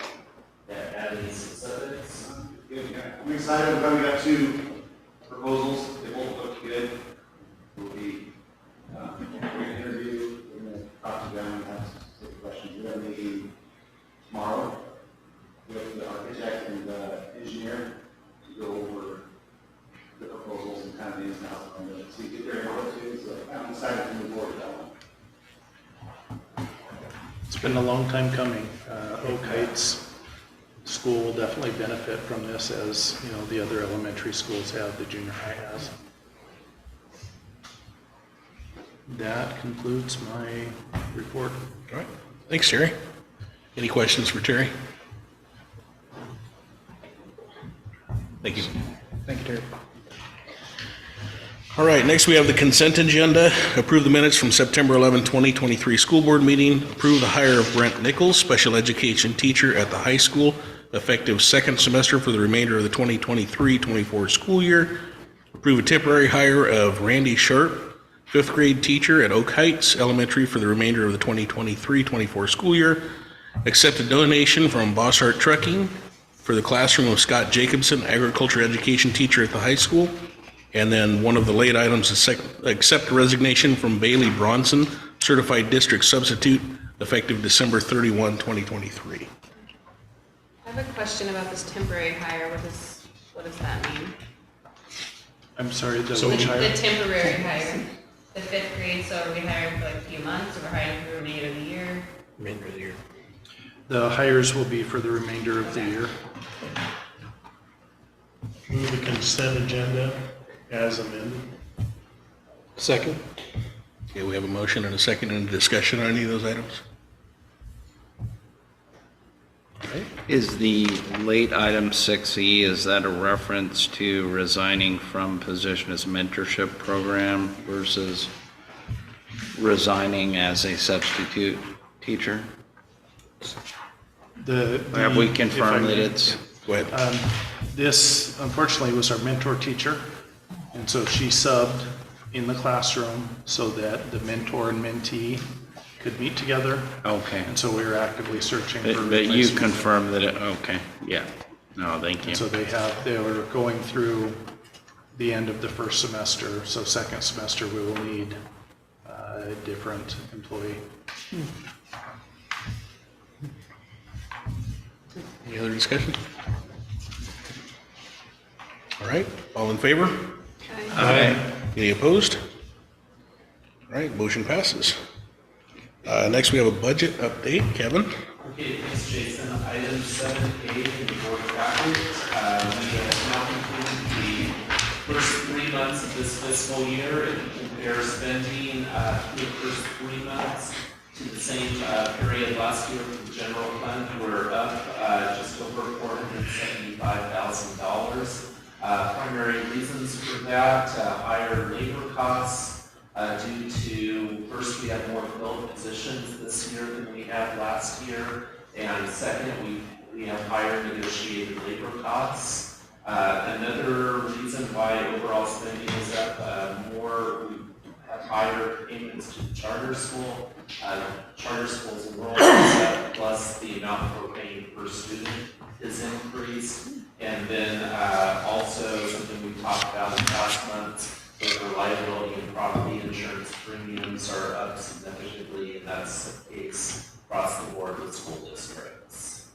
S7: add any specifics?
S22: Good, yeah. I'm excited about, we got 2 proposals. They both look good. We'll be we're going to interview, we're going to talk to them and have some specific questions. We're going to meet tomorrow with the architect and the engineer to go over the proposals and kind of the ins and outs of it. So you get their input too. So I'm excited to move forward with that one.
S5: It's been a long time coming. Oak Heights School will definitely benefit from this, as you know the other elementary schools have, the junior high has. That concludes my report.
S1: All right. Thanks, Terry. Any questions for Terry? Thank you.
S10: Thank you, Terry.
S1: All right, next we have the consent agenda. Approve the minutes from September 11, 2023 school board meeting. Approve the hire of Brent Nichols, special education teacher at the high school, effective 2nd semester for the remainder of the 2023-24 school year. Approve a temporary hire of Randy Sharp, 5th grade teacher at Oak Heights Elementary for the remainder of the 2023-24 school year. Accept a donation from Bossart Trucking for the classroom of Scott Jacobson, agriculture education teacher at the high school. And then one of the late items is accept a resignation from Bailey Bronson, certified district substitute, effective December 31, 2023.
S19: I have a question about this temporary hire. What does that mean?
S5: I'm sorry,
S19: The temporary hire, the 5th grade, so are we hiring for like a few months, or we're hiring for the remainder of the year?
S1: Remainder of the year.
S5: The hires will be for the remainder of the year. Move the consent agenda as amended.
S21: Second.
S1: Okay, we have a motion and a second and a discussion on any of those items. Okay.
S12: Is the late item 6E, is that a reference to resigning from position as mentorship program versus resigning as a substitute teacher? Have we confirmed that it's?
S1: Go ahead.
S5: This unfortunately was our mentor teacher, and so she subbed in the classroom so that the mentor and mentee could meet together.
S12: Okay.
S5: And so we were actively searching for
S12: But you
S5: replacement.
S12: confirmed that it, okay, yeah. No, thank you.
S5: And so they were going through the end of the first semester, so 2nd semester we will need a different employee.
S1: Any other discussion? All right, all in favor?
S12: Aye.
S1: Any opposed? All right, motion passes. Next, we have a budget update. Kevin?
S7: Okay, thanks, Jason. Item 7A in the board packet. We have now completed the first 3 months of this fiscal year and compare spending through the first 3 months to the same period last year for the general fund. We're up just over $475,000. Primary reasons for that, higher labor costs due to, first, we have more filled positions this year than we had last year, and second, we have higher negotiated labor costs. Another reason why overall spending is up more, we have prior payments to the charter school. Charter school's enrollment plus the amount we're paying per student is increased. And then also something we talked about in past months, the liability and property insurance premiums are up significantly, and that's the case across the board with school districts.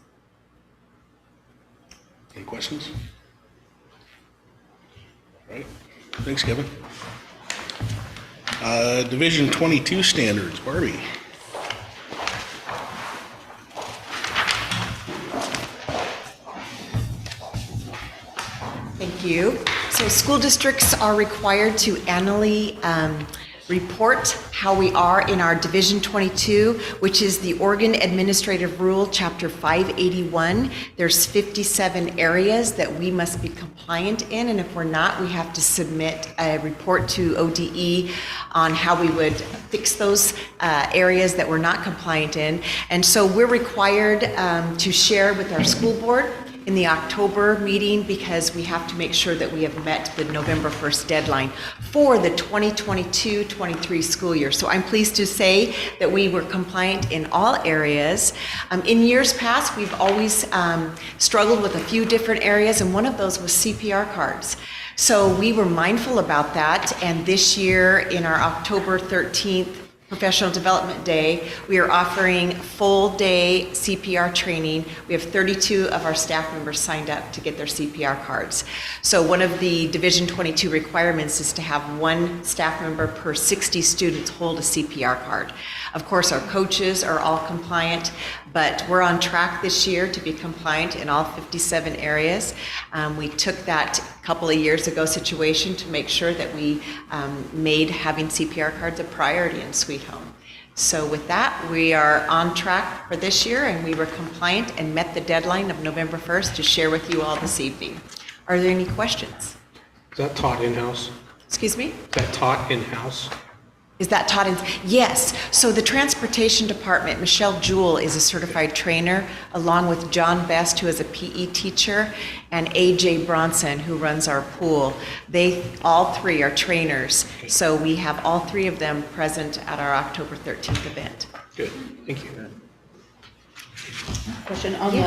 S1: Any questions? All right, thanks, Kevin. Division 22 standards, Barbie.
S2: Thank you. So school districts are required to annually report how we are in our Division 22, which is the Oregon Administrative Rule, Chapter 581. There's 57 areas that we must be compliant in, and if we're not, we have to submit a report to ODE on how we would fix those areas that we're not compliant in. And so we're required to share with our school board in the October meeting because we have to make sure that we have met the November 1st deadline for the 2022-23 school year. So I'm pleased to say that we were compliant in all areas. In years past, we've always struggled with a few different areas, and one of those was CPR cards. So we were mindful about that, and this year in our October 13th Professional Development Day, we are offering full day CPR training. We have 32 of our staff members signed up to get their CPR cards. So one of the Division 22 requirements is to have one staff member per 60 students hold a CPR card. Of course, our coaches are all compliant, but we're on track this year to be compliant in all 57 areas. We took that a couple of years ago situation to make sure that we made having CPR cards a priority in Sweet Home. So with that, we are on track for this year, and we were compliant and met the deadline of November 1st to share with you all this evening. Are there any questions?
S21: Is that taught in-house?
S2: Excuse me?
S21: Is that taught in-house?
S2: Is that taught in? Yes. So the Transportation Department, Michelle Jewell is a certified trainer, along with John Best, who is a PE teacher, and AJ Bronson, who runs our pool. They all three are trainers. So we have all three of them present at our October 13th event.
S21: Good. Thank you.
S6: Question on the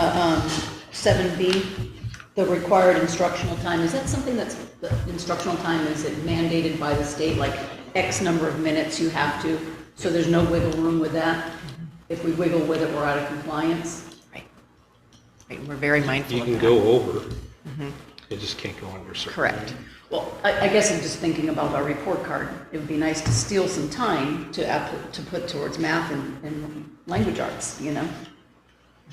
S6: 7B, the required instructional time. Is that something that's, the instructional time, is it mandated by the state, like X number of minutes you have to, so there's no wiggle room with that? If we wiggle with it, we're out of compliance?
S2: Right. We're very mindful
S21: You
S2: of
S21: can
S2: that.
S21: go over.
S2: Mm-hmm.
S21: You just can't go under certain.
S2: Correct.
S6: Well, I guess I'm just thinking about our report card. It would be nice to steal some time to put towards math and language arts, you know?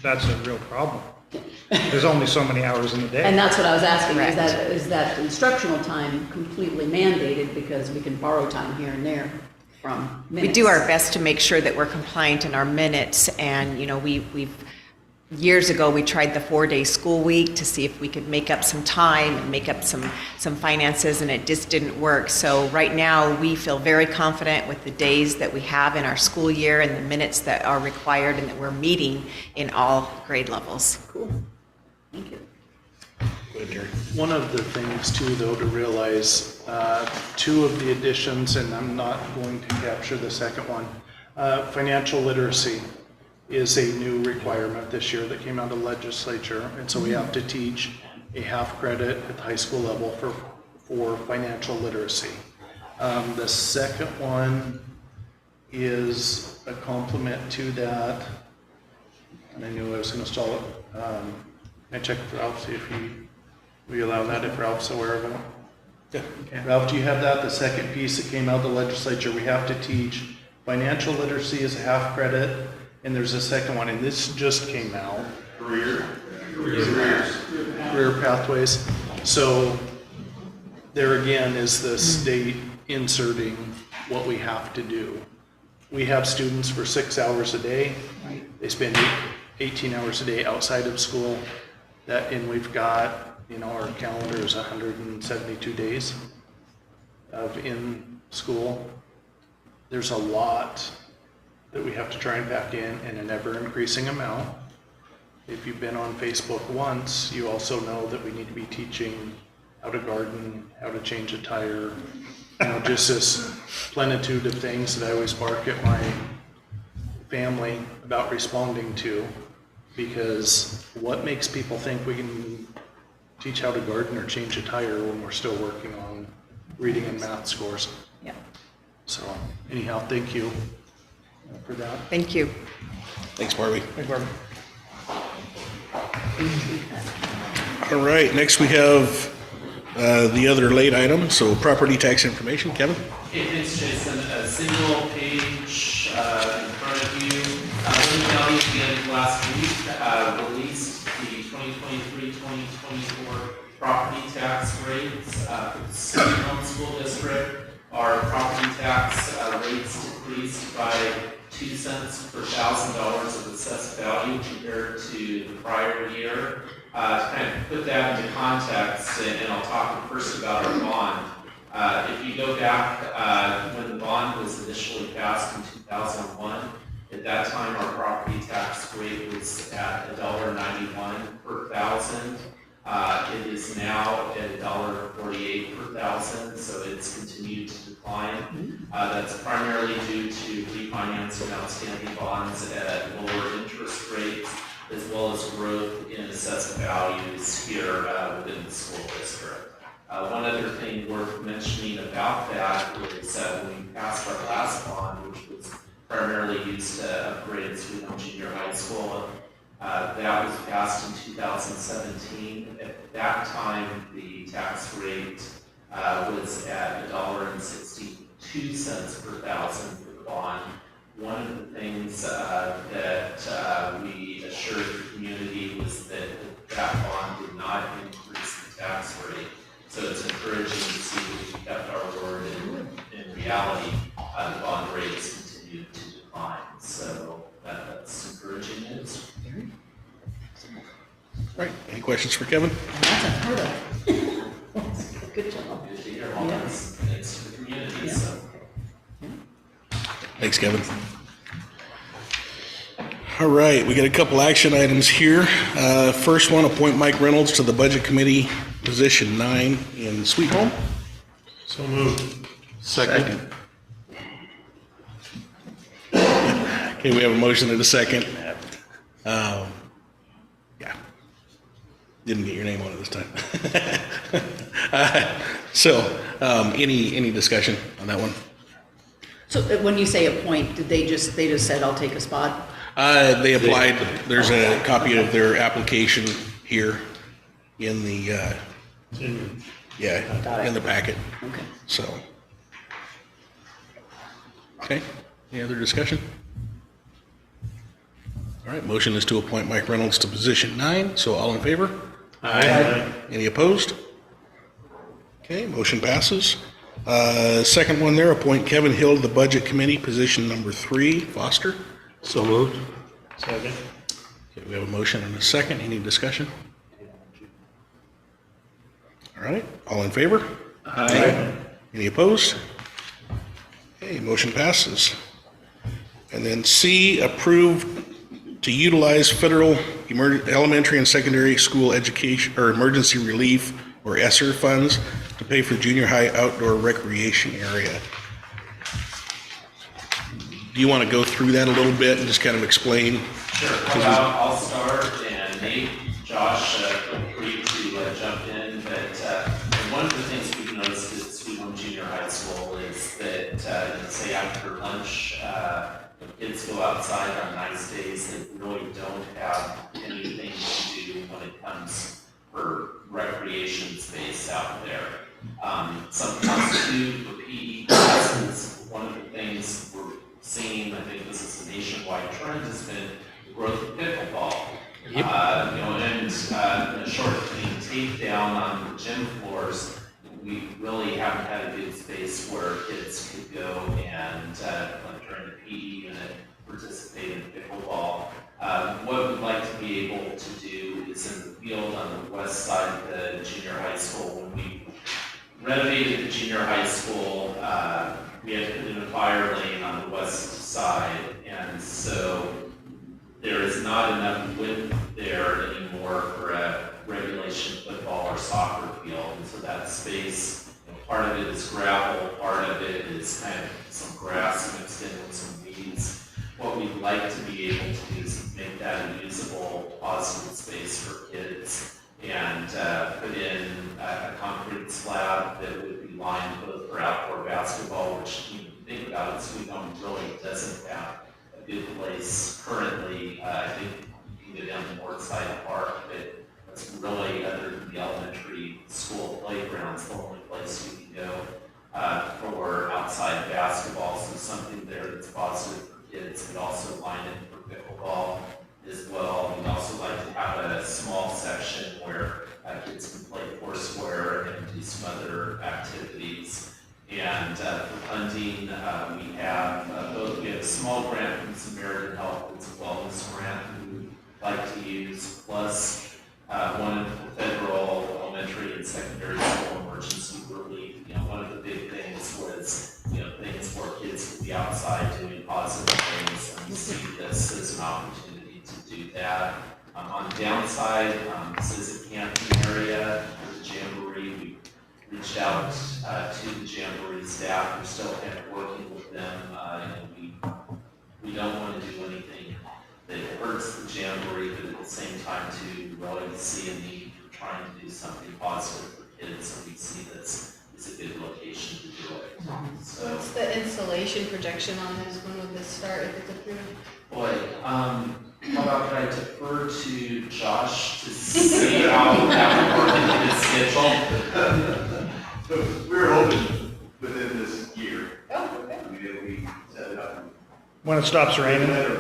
S10: That's a real problem. There's only so many hours in the day.
S6: And that's what I was asking,
S2: Correct.
S6: is that instructional time completely mandated because we can borrow time here and there from minutes?
S2: We do our best to make sure that we're compliant in our minutes, and, you know, we've years ago, we tried the 4-day school week to see if we could make up some time and make up some finances, and it just didn't work. So right now, we feel very confident with the days that we have in our school year and the minutes that are required and that we're meeting in all grade levels.
S6: Cool. Thank you.
S5: One of the things too, though, to realize, two of the additions, and I'm not going to capture the second one, financial literacy is a new requirement this year that came out of the legislature, and so we have to teach a half credit at the high school level for financial literacy. The second one is a complement to that, and I knew I was going to stall it. I checked with Ralph, see if we allow that, if Ralph's aware of it. Yeah. Okay. Ralph, do you have that? The second piece that came out of the legislature, we have to teach financial literacy as a half credit, and there's a second one, and this just came out. Career pathways. So there again is the state inserting what we have to do. We have students for 6 hours a day. They spend 18 hours a day outside of school. And we've got, you know, our calendar is 172 days of in school. There's a lot that we have to try and pack in an ever increasing amount. If you've been on Facebook once, you also know that we need to be teaching how to garden, how to change a tire, just this plenitude of things that I always bark at my family about responding to, because what makes people think we can teach how to garden or change a tire when we're still working on reading and math scores?
S6: Yeah.
S5: So anyhow, thank you for that.
S2: Thank you.
S1: Thanks, Barbie.
S5: Thanks, Barbara.
S1: All right, next we have the other late item, so property tax information. Kevin?
S7: Okay, thanks, Jason. A single page in front of you. Lynn County at the end of last week released the 2023-2024 property tax rates for the City Home School District. Our property tax rates decreased by 2 cents per $1,000 of assessed value compared to the prior year. To kind of put that into context, and I'll talk first about our bond. If you go back when the bond was initially passed in 2001, at that time our property tax rate was at $1.91 per thousand. It is now at $1.48 per thousand, so it's continued to decline. That's primarily due to refinancing outstanding bonds at lower interest rates, as well as growth in assessed values here within the school district. One other thing worth mentioning about that is when we passed our last bond, which was primarily used to upgrade Sweet Home Junior High School, that was passed in 2017. At that time, the tax rate was at $1.62 per thousand for the bond. One of the things that we assured the community was that that bond did not increase the tax rate. So it's encouraging to see that we kept our word, and in reality, the bond rates continued to decline. So that's encouraging news.
S1: Right, any questions for Kevin?
S6: That's unheard of. Good job.
S7: Good to hear all that. Thanks to the community. So.
S1: Thanks, Kevin. All right, we got a couple action items here. First one, appoint Mike Reynolds to the Budget Committee, position 9 in Sweet Home.
S5: So moved.
S1: Second. Okay, we have a motion and a second. Yeah. Didn't get your name on it this time. Any discussion on that one?
S6: So when you say appoint, did they just said, I'll take a spot?
S1: They applied, there's a copy of their application here in the, in the packet.
S6: Okay.
S1: So. Okay, any other discussion? All right, motion is to appoint Mike Reynolds to position 9, so all in favor?
S5: Aye.
S1: Any opposed? Okay, motion passes. Second one there, appoint Kevin Hill to the Budget Committee, position number 3, Foster.
S21: So moved.
S5: Second.
S1: Okay, we have a motion and a second. Any discussion? All right, all in favor?
S12: Aye.
S1: Any opposed? Okay, motion passes. And then C, approve to utilize federal elementary and secondary school education or emergency relief or ESSER funds to pay for junior high outdoor recreation area. Do you want to go through that a little bit and just kind of explain?
S7: Sure. I'll start, and Nate, Josh, feel free to jump in. But one of the things we've noticed at Sweet Home Junior High School is that, say after lunch, kids go outside on nice days. They really don't have anything to do when it comes for recreation space out there. Some constitute for PE classes. One of the things we're seeing, I think this is a nationwide trend, has been the growth of pickleball.
S1: Yep.
S7: And a short of putting tape down on the gym floors, we really haven't had a good space where kids could go and during the PE unit participate in pickleball. What we'd like to be able to do is in the field on the west side of the junior high school. When we renovated the junior high school, we had to put in a fire lane on the west side, and so there is not enough width there anymore for a regulation football or soccer field. And so that space, part of it is gravel, part is kind of some grass mixed in with some weeds. What we'd like to be able to do is make that a usable, positive space for kids and put in a concrete slab that would be lined both for outdoor basketball, which you think about it, Sweet Home really doesn't have a good place currently. I think you can go down the north side of the park, but it's really, other than the elementary school playgrounds, the only place you can go for outside basketball. So something there that's positive for kids. We'd also line it for pickleball as well. We'd also like to have a small section where kids can play Foursquare and do some other activities. And for funding, we have a small grant from Samaritan Health. It's a wellness grant we would like to use, plus one of the federal elementary and secondary school emergency relief. One of the big things was, things where kids could be outside doing positive things, and we see this as an opportunity to do that. On the downside, this is a camping area, there's a jamboree. We reached out to the jamboree staff. We're still kind of working with them. We don't want to do anything that hurts the jamboree, but at the same time to really see a need for trying to do something positive for kids, and we see this is a good location to do it. So,
S19: What's the installation projection on this? When would this start if it's approved?
S7: boy, how about I defer to Josh to see how that would work in his schedule?
S22: So we're hoping within this year.
S19: Oh, okay.
S22: I mean, it'll be set it up.
S10: When it stops raining.
S6: Yeah.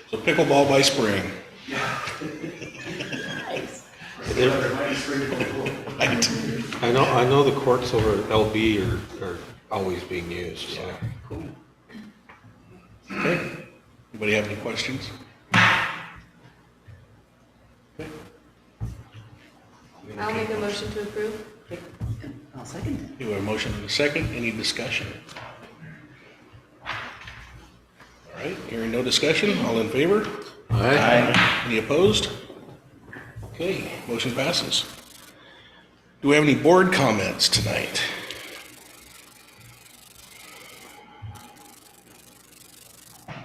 S1: So pickleball by spring.
S21: I know the courts over at LB are always being used, so.
S1: Okay. Anybody have any questions?
S19: I'll make a motion to approve.
S6: I'll second it.
S1: We have a motion and a second. Any discussion? All right, hearing no discussion, all in favor?
S21: Aye.
S1: Any opposed? Okay, motion passes. Do we have any board comments tonight?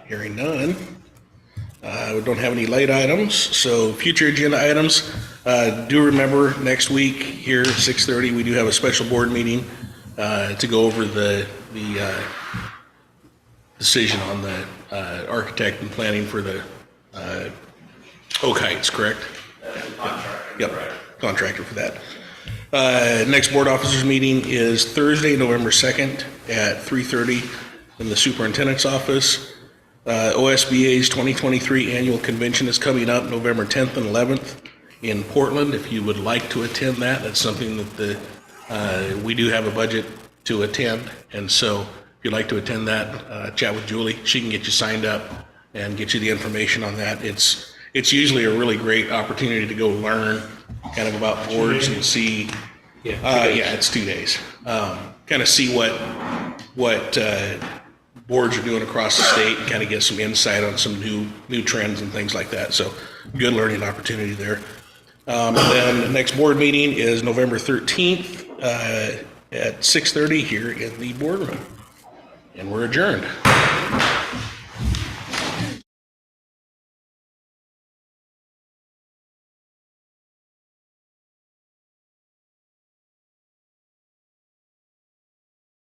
S1: Hearing none. We don't have any late items, so future agenda items. Do remember next week here at 6:30, we do have a special board meeting to go over the decision on the architect and planning for the Oak Heights, correct? Yep, contractor for that. Next board officers meeting is Thursday, November 2nd at 3:30 in the superintendent's office. OSBA's 2023 annual convention is coming up November 10th and 11th in Portland. If you would like to attend that, that's something that we do have a budget to attend. And so if you'd like to attend that, chat with Julie. She can get you signed up and get you the information on that. It's usually a really great opportunity to go learn kind of about boards and see. Yeah, it's 2 days. Kind of see what boards are doing across the state and kind of get some insight on some new trends and things like that. So good learning opportunity there. And then the next board meeting is November 13th at 6:30 here in the boardroom. And we're adjourned.